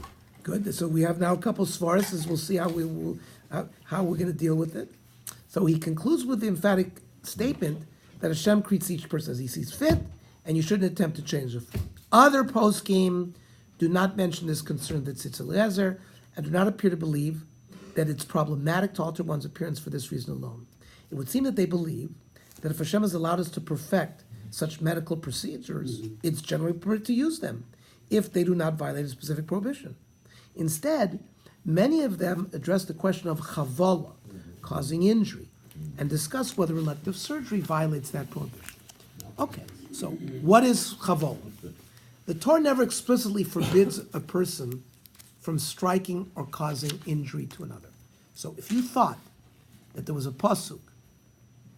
So we have now a couple of svaras. We'll see how we're going to deal with it. So he concludes with the emphatic statement that Hashem treats each person as he sees fit, and you shouldn't attempt to change the fit. Other poskim do not mention this concern that Tzitz Eliezer, and do not appear to believe that it's problematic to alter one's appearance for this reason alone. It would seem that they believe that if Hashem has allowed us to perfect such medical procedures, it's generally permitted to use them, if they do not violate a specific prohibition. Instead, many of them address the question of chavala, causing injury, and discuss whether elective surgery violates that prohibition. Okay, so what is chavala? The Torah never explicitly forbids a person from striking or causing injury to another. So if you thought that there was a pasuk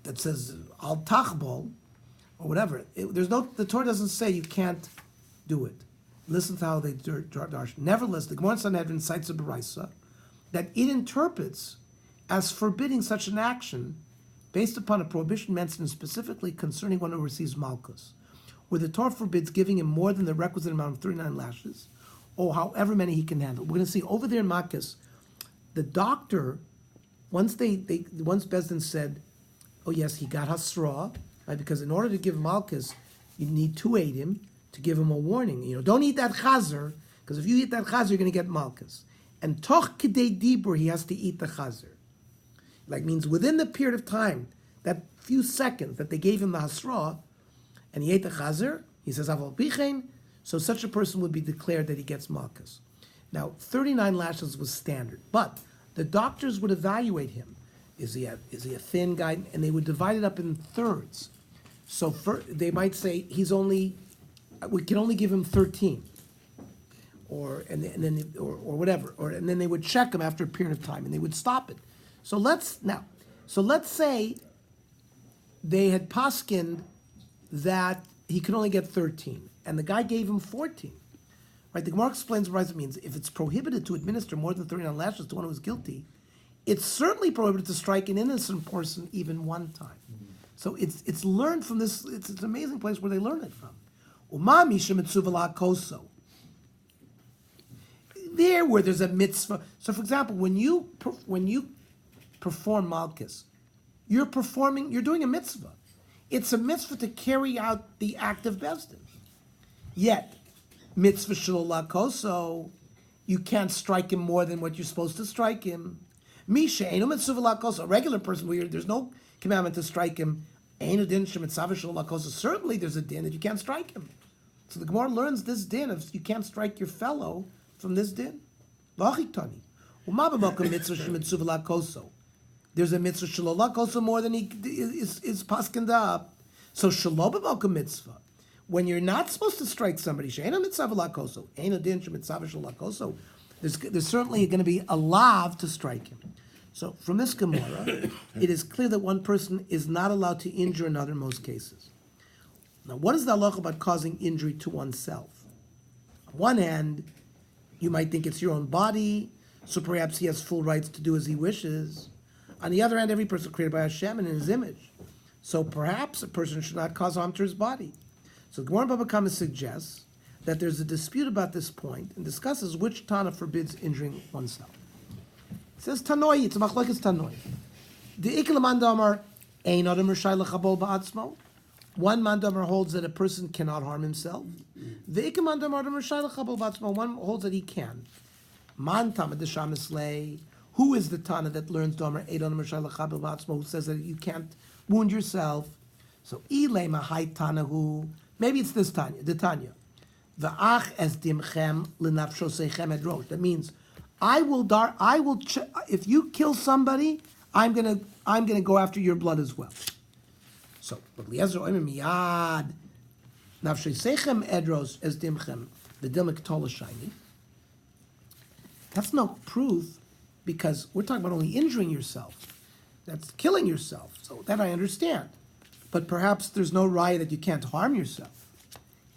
that says al tachbol or whatever, the Torah doesn't say you can't do it. Listen to how they darshan. Nevertheless, the Gemara in Sanhedrin cites a beraisa that it interprets as forbidding such an action based upon a prohibition mentioned specifically concerning one who receives malchus, where the Torah forbids giving him more than the requisite amount of 39 lashes, or however many he can handle. We're going to see over there in Malchus, the doctor, once Bezdin said, oh yes, he got hasra, right? Because in order to give malchus, you need to aid him to give him a warning. Don't eat that chazer, because if you eat that chazer, you're going to get malchus. And toch kedei dibur, he has to eat the chazer. Like means within the period of time, that few seconds that they gave him the hasra, and he ate the chazer, he says aval bichein, so such a person would be declared that he gets malchus. Now, 39 lashes was standard, but the doctors would evaluate him. Is he a thin guy? And they would divide it up in thirds. So they might say we can only give him 13. and then or whatever, and then they would check him after a period of time, and they would stop it. So let's say they had paskined that he could only get 13, and the guy gave him 14. Right? The Gemara explains what it means. If it's prohibited to administer more than 39 lashes to one who is guilty, it's certainly prohibited to strike an innocent person even one time. So it's learned from this. It's an amazing place where they learn it from. Uma misha mitzvah la koso. There, where there's a mitzvah. So, for example, when you perform malchus, you're doing a mitzvah. It's a mitzvah to carry out the act of bezdin. Yet, mitzvah shelo la koso, you can't strike him more than what you're supposed to strike him. Misha eino mitzvah la koso, a regular person where there's no commandment to strike him. Eino din shemitzvah shelo la koso. Certainly, there's a din that you can't strike him. So the Gemara learns this din of you can't strike your fellow from this din. V'achitani. Uma b'makom mitzvah shemitzvah la koso. There's a mitzvah shelo la koso more than he is paskined up. So shelo b'makom mitzvah. When you're not supposed to strike somebody, she'ena mitzvah la koso, eino din shemitzvah shelo la koso. There's certainly going to be a lav to strike him. So from this Gemara, it is clear that one person is not allowed to injure another in most cases. Now, what is the halacha about causing injury to oneself? On one hand, you might think it's your own body, so perhaps he has full rights to do as he wishes. On the other hand, every person is created by Hashem and in His image, so perhaps a person should not cause harm to his body. So Gemara Baba Kama suggests that there's a dispute about this point and discusses which Tana forbids injuring oneself. It says Tanoi, it's a machlokes Tanoi. The Ikla Mandamar ein adam rishai lechabol ba'atzmo. One mandamar holds that a person cannot harm himself. The Ikla Mandamar adam rishai lechabol ba'atzmo. One holds that he can. Man Tama d'shamislei. Who is the Tana that learns Domer ein adam rishai lechabol ba'atzmo? Who says that you can't wound yourself? So Ilei mahai Tanahu. Maybe it's this Tanya, the Tanya. V'ach es dimchem l'nafsho seichem edrosh. That means, if you kill somebody, I'm gonna go after your blood as well. So, Eliezer oimer miyad nafsho seichem edrosh es dimchem v'dilma k'tola shayni. That's no proof, because we're talking about only injuring yourself. That's killing yourself. So that I understand. But perhaps there's no raya that you can't harm yourself.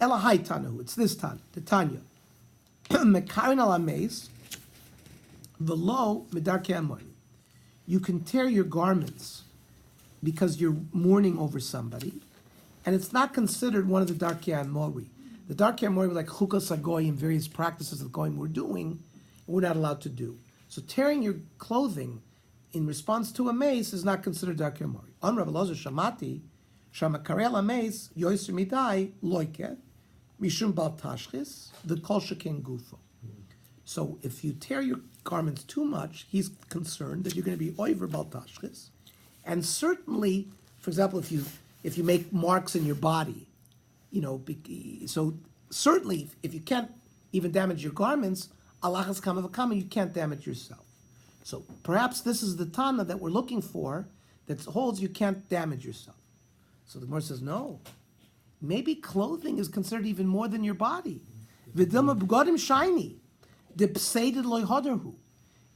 Elahai Tanahu, it's this Tan, the Tanya. Mekarin al ames, v'lo medarkei amori. You can tear your garments because you're mourning over somebody, and it's not considered one of the darkei amori. The darkei amori were like chukos hagoyim, various practices that goyim were doing, we're not allowed to do. So tearing your clothing in response to a mace is not considered darkei amori. On Rav Elazar Shamati, Shamakarel ames yoiser midai loike mishum bal tashchis the kol sheken gufo. So if you tear your garments too much, he's concerned that you're going to be over bal tashchis, and certainly, for example, if you make marks in your body, so certainly if you can't even damage your garments, alachas kama v'kama, you can't damage yourself. So perhaps this is the Tana that we're looking for that holds you can't damage yourself. So the Gemara says, no. Maybe clothing is considered even more than your body. V'dilma b'godim shiny. Dipseided loy hoderhu.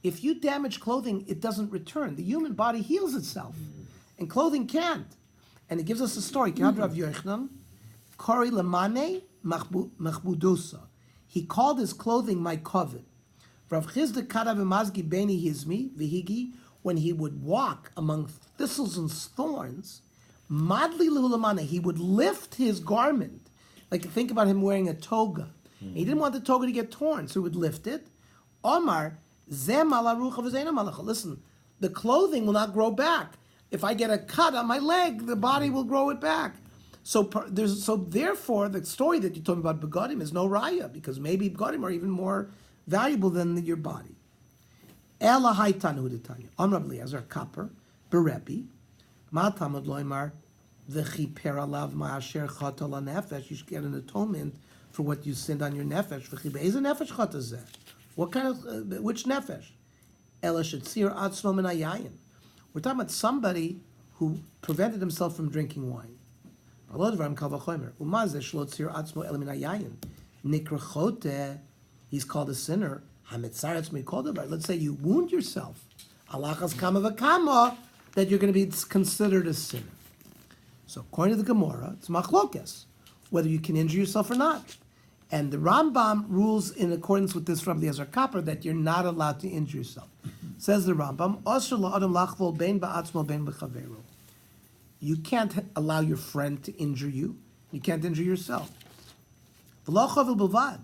If you damage clothing, it doesn't return. The human body heals itself. And clothing can't. And it gives us a story. Rav Yochanan, Kori lemane machbudusa. He called his clothing my covet. Rav Chizda karav emazgi beni hizmi v'higi, when he would walk among thistles and thorns, madli lehulamana, he would lift his garment. Like, think about him wearing a toga. He didn't want the toga to get torn, so he would lift it. Omar, zem ala rucha v'zeina malacha. Listen, the clothing will not grow back. If I get a cut on my leg, the body will grow it back. So therefore, the story that you told me about begodim is no raya, because maybe begodim are even more valuable than your body. Ela haitanu d'tanya. Amar Eliezer Kapper berepi. Ma tamad loymar v'chiper alav ma'asher chata lanefesh. You should get an atonement for what you sinned on your nefesh. V'chiper is a nefesh chata zeh. What kind of which nefesh? Ela shetzir atzmo min hayayin. We're talking about somebody who prevented himself from drinking wine. Alod v'ram kal v'chomer. Umazeh shlo tzir atzmo ela min hayayin. Nikra chote he's called a sinner. Let's say you wound yourself. Alachas kama v'kama, that you're going to be considered a sinner. So according to the Gemara, it's machlokes, whether you can injure yourself or not. And the Rambam rules in accordance with this from the Ezra Kappa that you're not allowed to injure yourself. Says the Rambam, Osher la'adam lachvol bein ba'atzmo bein b'chaveru. You can't allow your friend to injure you. You can't injure yourself. V'lo chovel b'vad.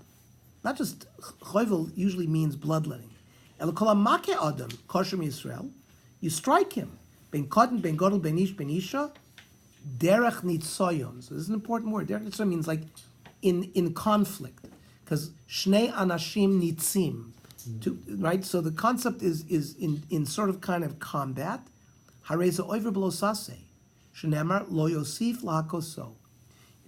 Not just chovel usually means bloodletting. El kol ha'makeh adam kosher Yisrael. You strike him. Ben koden, ben godel, ben ish, ben isha. Derech nitzoyon. So this is an important word. Derech nitzoyon means like in conflict, because shnei anashim nitzim, right? So the concept is in sort of kind of combat. Hareza oiver below sase, shenemar lo yosif lahakoso,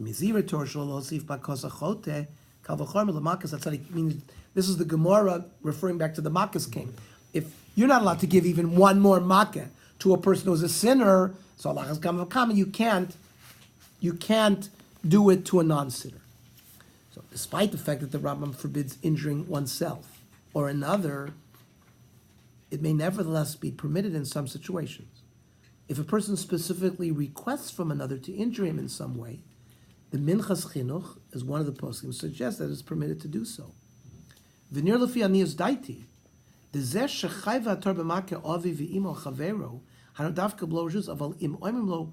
mizira tor shlo lo yosif bakosachote kalvachor melamakas. That's like means this is the Gemara referring back to the makas king. If you're not allowed to give even one more makkah to a person who's a sinner, so Allah has come of you can't do it to a non-sinner. So despite the fact that the Rambam forbids injuring oneself or another, it may nevertheless be permitted in some situations. If a person specifically requests from another to injure him in some way, the Minchas Chinuch, as one of the poskim, suggests that it's permitted to do so. V'nir lefi aniyas daiti, d'zeh shechai v'atar b'makeh avi v'imo chavero, hanu davka b'lo rishus, aval im oimim lo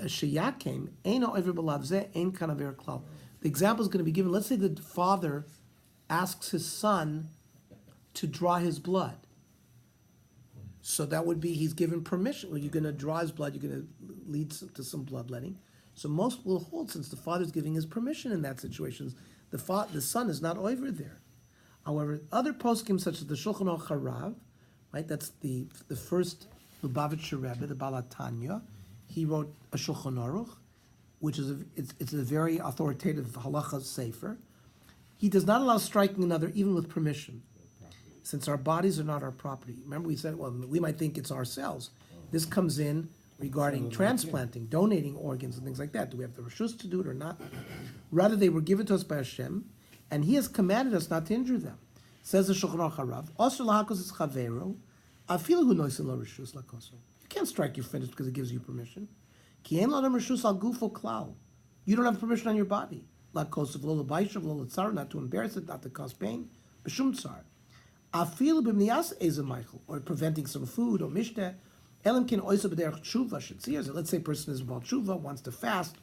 sheyakem, eino oiver b'lav zeh, ein kan aver klal. The example is going to be given. Let's say the father asks his son to draw his blood. So that would be he's given permission. Well, you're going to draw his blood, you're going to lead to some bloodletting. So most will hold, since the father's giving his permission in that situation, the son is not over there. However, other poskim such as the Shulchan Aruch Harav, right? That's the first Lubavitcher Rebbe, the Baal HaTanya. He wrote a Shulchan Aruch, which is it's a very authoritative halacha sefer. He does not allow striking another even with permission, since our bodies are not our property. Remember we said, well, we might think it's ourselves. This comes in regarding transplanting, donating organs and things like that. Do we have the reshus to do it or not? Rather, they were given to us by Hashem, and He has commanded us not to injure them. Says the Shulchan Aruch Harav, Osir lahakos es chavero, afilu hu noisin lo reshus lakoso. You can't strike your friend just because it gives you permission. You don't have permission on your body. Not to embarrass it, not to cause pain. Or preventing some food or mishteh. Let's say a person is about tshuva, wants to fast.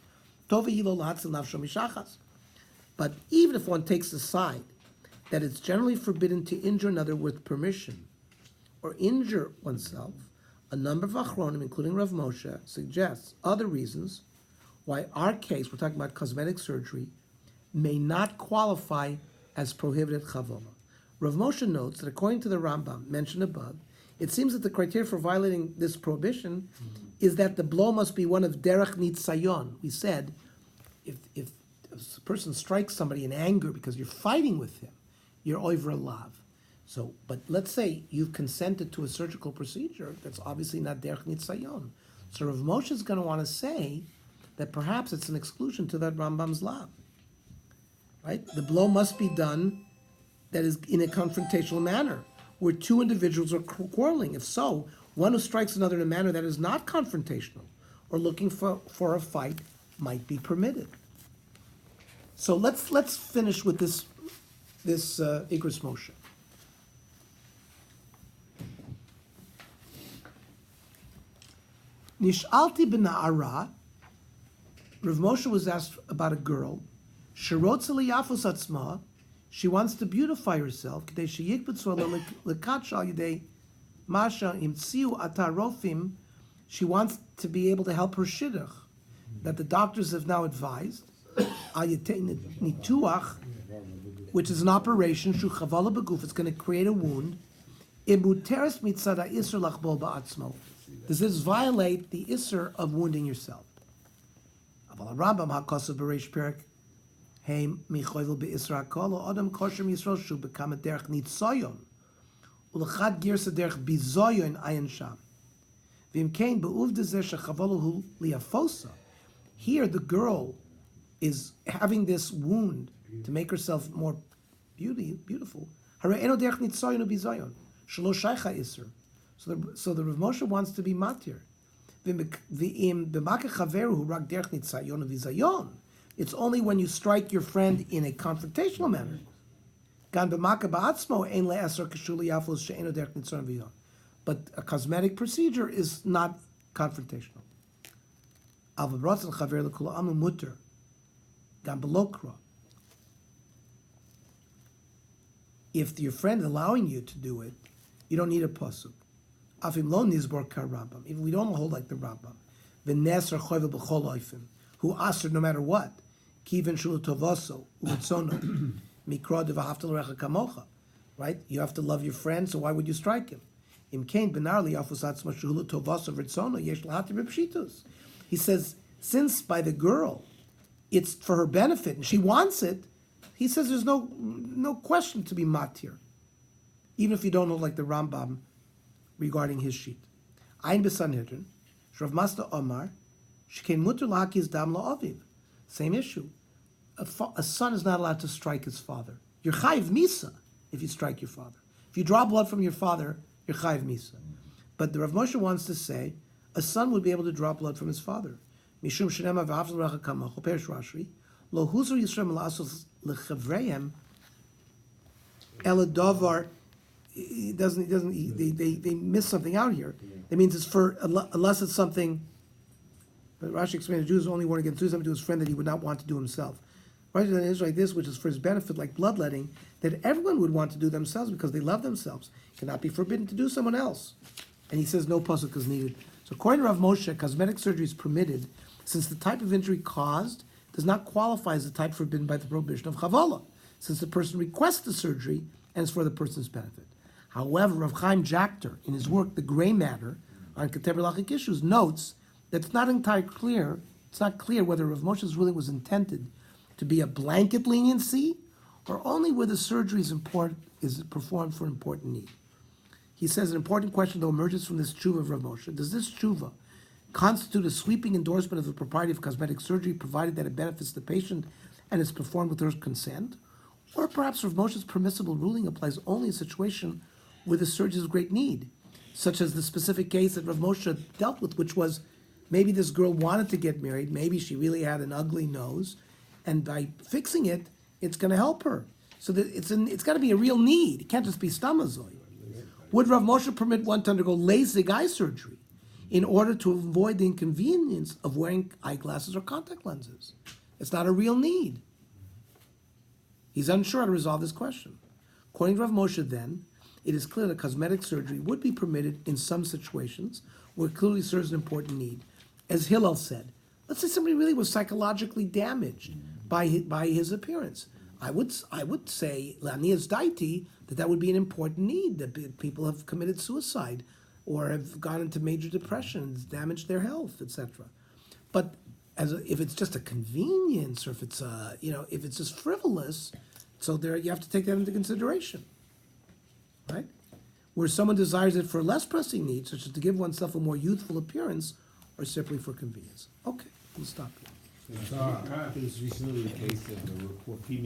But even if one takes aside that it's generally forbidden to injure another with permission or injure oneself, a number of Achronim, including Rav Moshe, suggests other reasons why our case, we're talking about cosmetic surgery, may not qualify as prohibited chavola. Rav Moshe notes that according to the Rambam mentioned above, it seems that the criteria for violating this prohibition is that the blow must be one of derech nitzayon. We said, if a person strikes somebody in anger because you're fighting with him, you're over a lav. So, but let's say you've consented to a surgical procedure that's obviously not derech nitzayon. So Rav Moshe is going to want to say that perhaps it's an exclusion to that Rambam's law. Right? The blow must be done that is in a confrontational manner, where two individuals are quarreling. If so, one who strikes another in a manner that is not confrontational or looking for a fight might be permitted. So let's finish with this Igros Moshe. Nish'alti b'na'ara, Rav Moshe was asked about a girl. Shirotza liyafos atzma, she wants to beautify herself. K'dei sheyikbetzu lekatsh al yidei masha imtziu atarofim, she wants to be able to help her shidduch, that the doctors have now advised, al yitei nituach, which is an operation, shu chavala beguf, it's going to create a wound, imuteres mitzad ha'isr lachbol ba'atzmo. Does this violate the isser of wounding yourself? Aval Rambam hakosav b'reish perik, hey michoyvel be'isra kol adam kosher Yisrael shu become a derech nitzoyon ulechad girsa derech bizoyon ayin sham v'im kein be'uv dezeh shechavolu liafosa. Here the girl is having this wound to make herself more beautiful. Hare eno derech nitzayon ubizayon. Shelo shaycha iser. So the Rav Moshe wants to be matir. It's only when you strike your friend in a confrontational manner. But a cosmetic procedure is not confrontational. If your friend allowing you to do it, you don't need a pasuk. If we don't hold like the Rambam, who asked no matter what, right? You have to love your friend, so why would you strike him? He says, since by the girl, it's for her benefit and she wants it, he says there's no question to be matir, even if you don't know like the Rambam regarding his sheet. Ein b'Sanhedrin, Rav Masda Omar, shkein muter lahakiz dam la'aviv. Same issue. A son is not allowed to strike his father. You're chayiv misa if you strike your father. If you draw blood from your father, you're chayiv misa. But the Rav Moshe wants to say a son would be able to draw blood from his father. Mishum shenema v'havzal recha kamachu perish Rashi lo huzur yisrael malasos lechavreim eladovar. They miss something out here. That means it's for, unless it's something, but Rashi explains, the Jews only warn against doing something to his friend that he would not want to do himself. Rather than it is like this, which is for his benefit, like bloodletting, that everyone would want to do themselves because they love themselves. It cannot be forbidden to do someone else. And he says no pasuk is needed. So according to Rav Moshe, cosmetic surgery is permitted since the type of injury caused does not qualify as the type forbidden by the prohibition of chavala, since the person requests the surgery and it's for the person's benefit. However, Rav Chaim Jakter, in his work, The Gray Matter, on Keter issues, notes that it's not entirely clear, it's not clear whether Rav Moshe's ruling was intended to be a blanket leniency or only where the surgery is performed for important need. He says an important question, though, emerges from this tshuva of Rav Moshe. Does this tshuva constitute a sweeping endorsement of the propriety of cosmetic surgery, provided that it benefits the patient and is performed with her consent? Or perhaps Rav Moshe's permissible ruling applies only in a situation where the surgeon has great need, such as the specific case that Rav Moshe dealt with, which was maybe this girl wanted to get married, maybe she really had an ugly nose, and by fixing it, it's going to help her. So that it's got to be a real need. It can't just be stomazoi. Would Rav Moshe permit one to undergo LASIK eye surgery in order to avoid the inconvenience of wearing eyeglasses or contact lenses? It's not a real need. He's unsure how to resolve this question. According to Rav Moshe, then, it is clear that cosmetic surgery would be permitted in some situations where it clearly serves an important need. As Hillel said, let's say somebody really was psychologically damaged by his appearance. I would say, Lanias Daiti, that would be an important need, that people have committed suicide or have gone into major depression, damaged their health, etc. But if it's just a convenience, or if it's if it's just frivolous, so there you have to take that into consideration. Right? Where someone desires it for less pressing needs, such as to give oneself a more youthful appearance, or simply for convenience. Okay, we'll stop here. There was recently a case of a female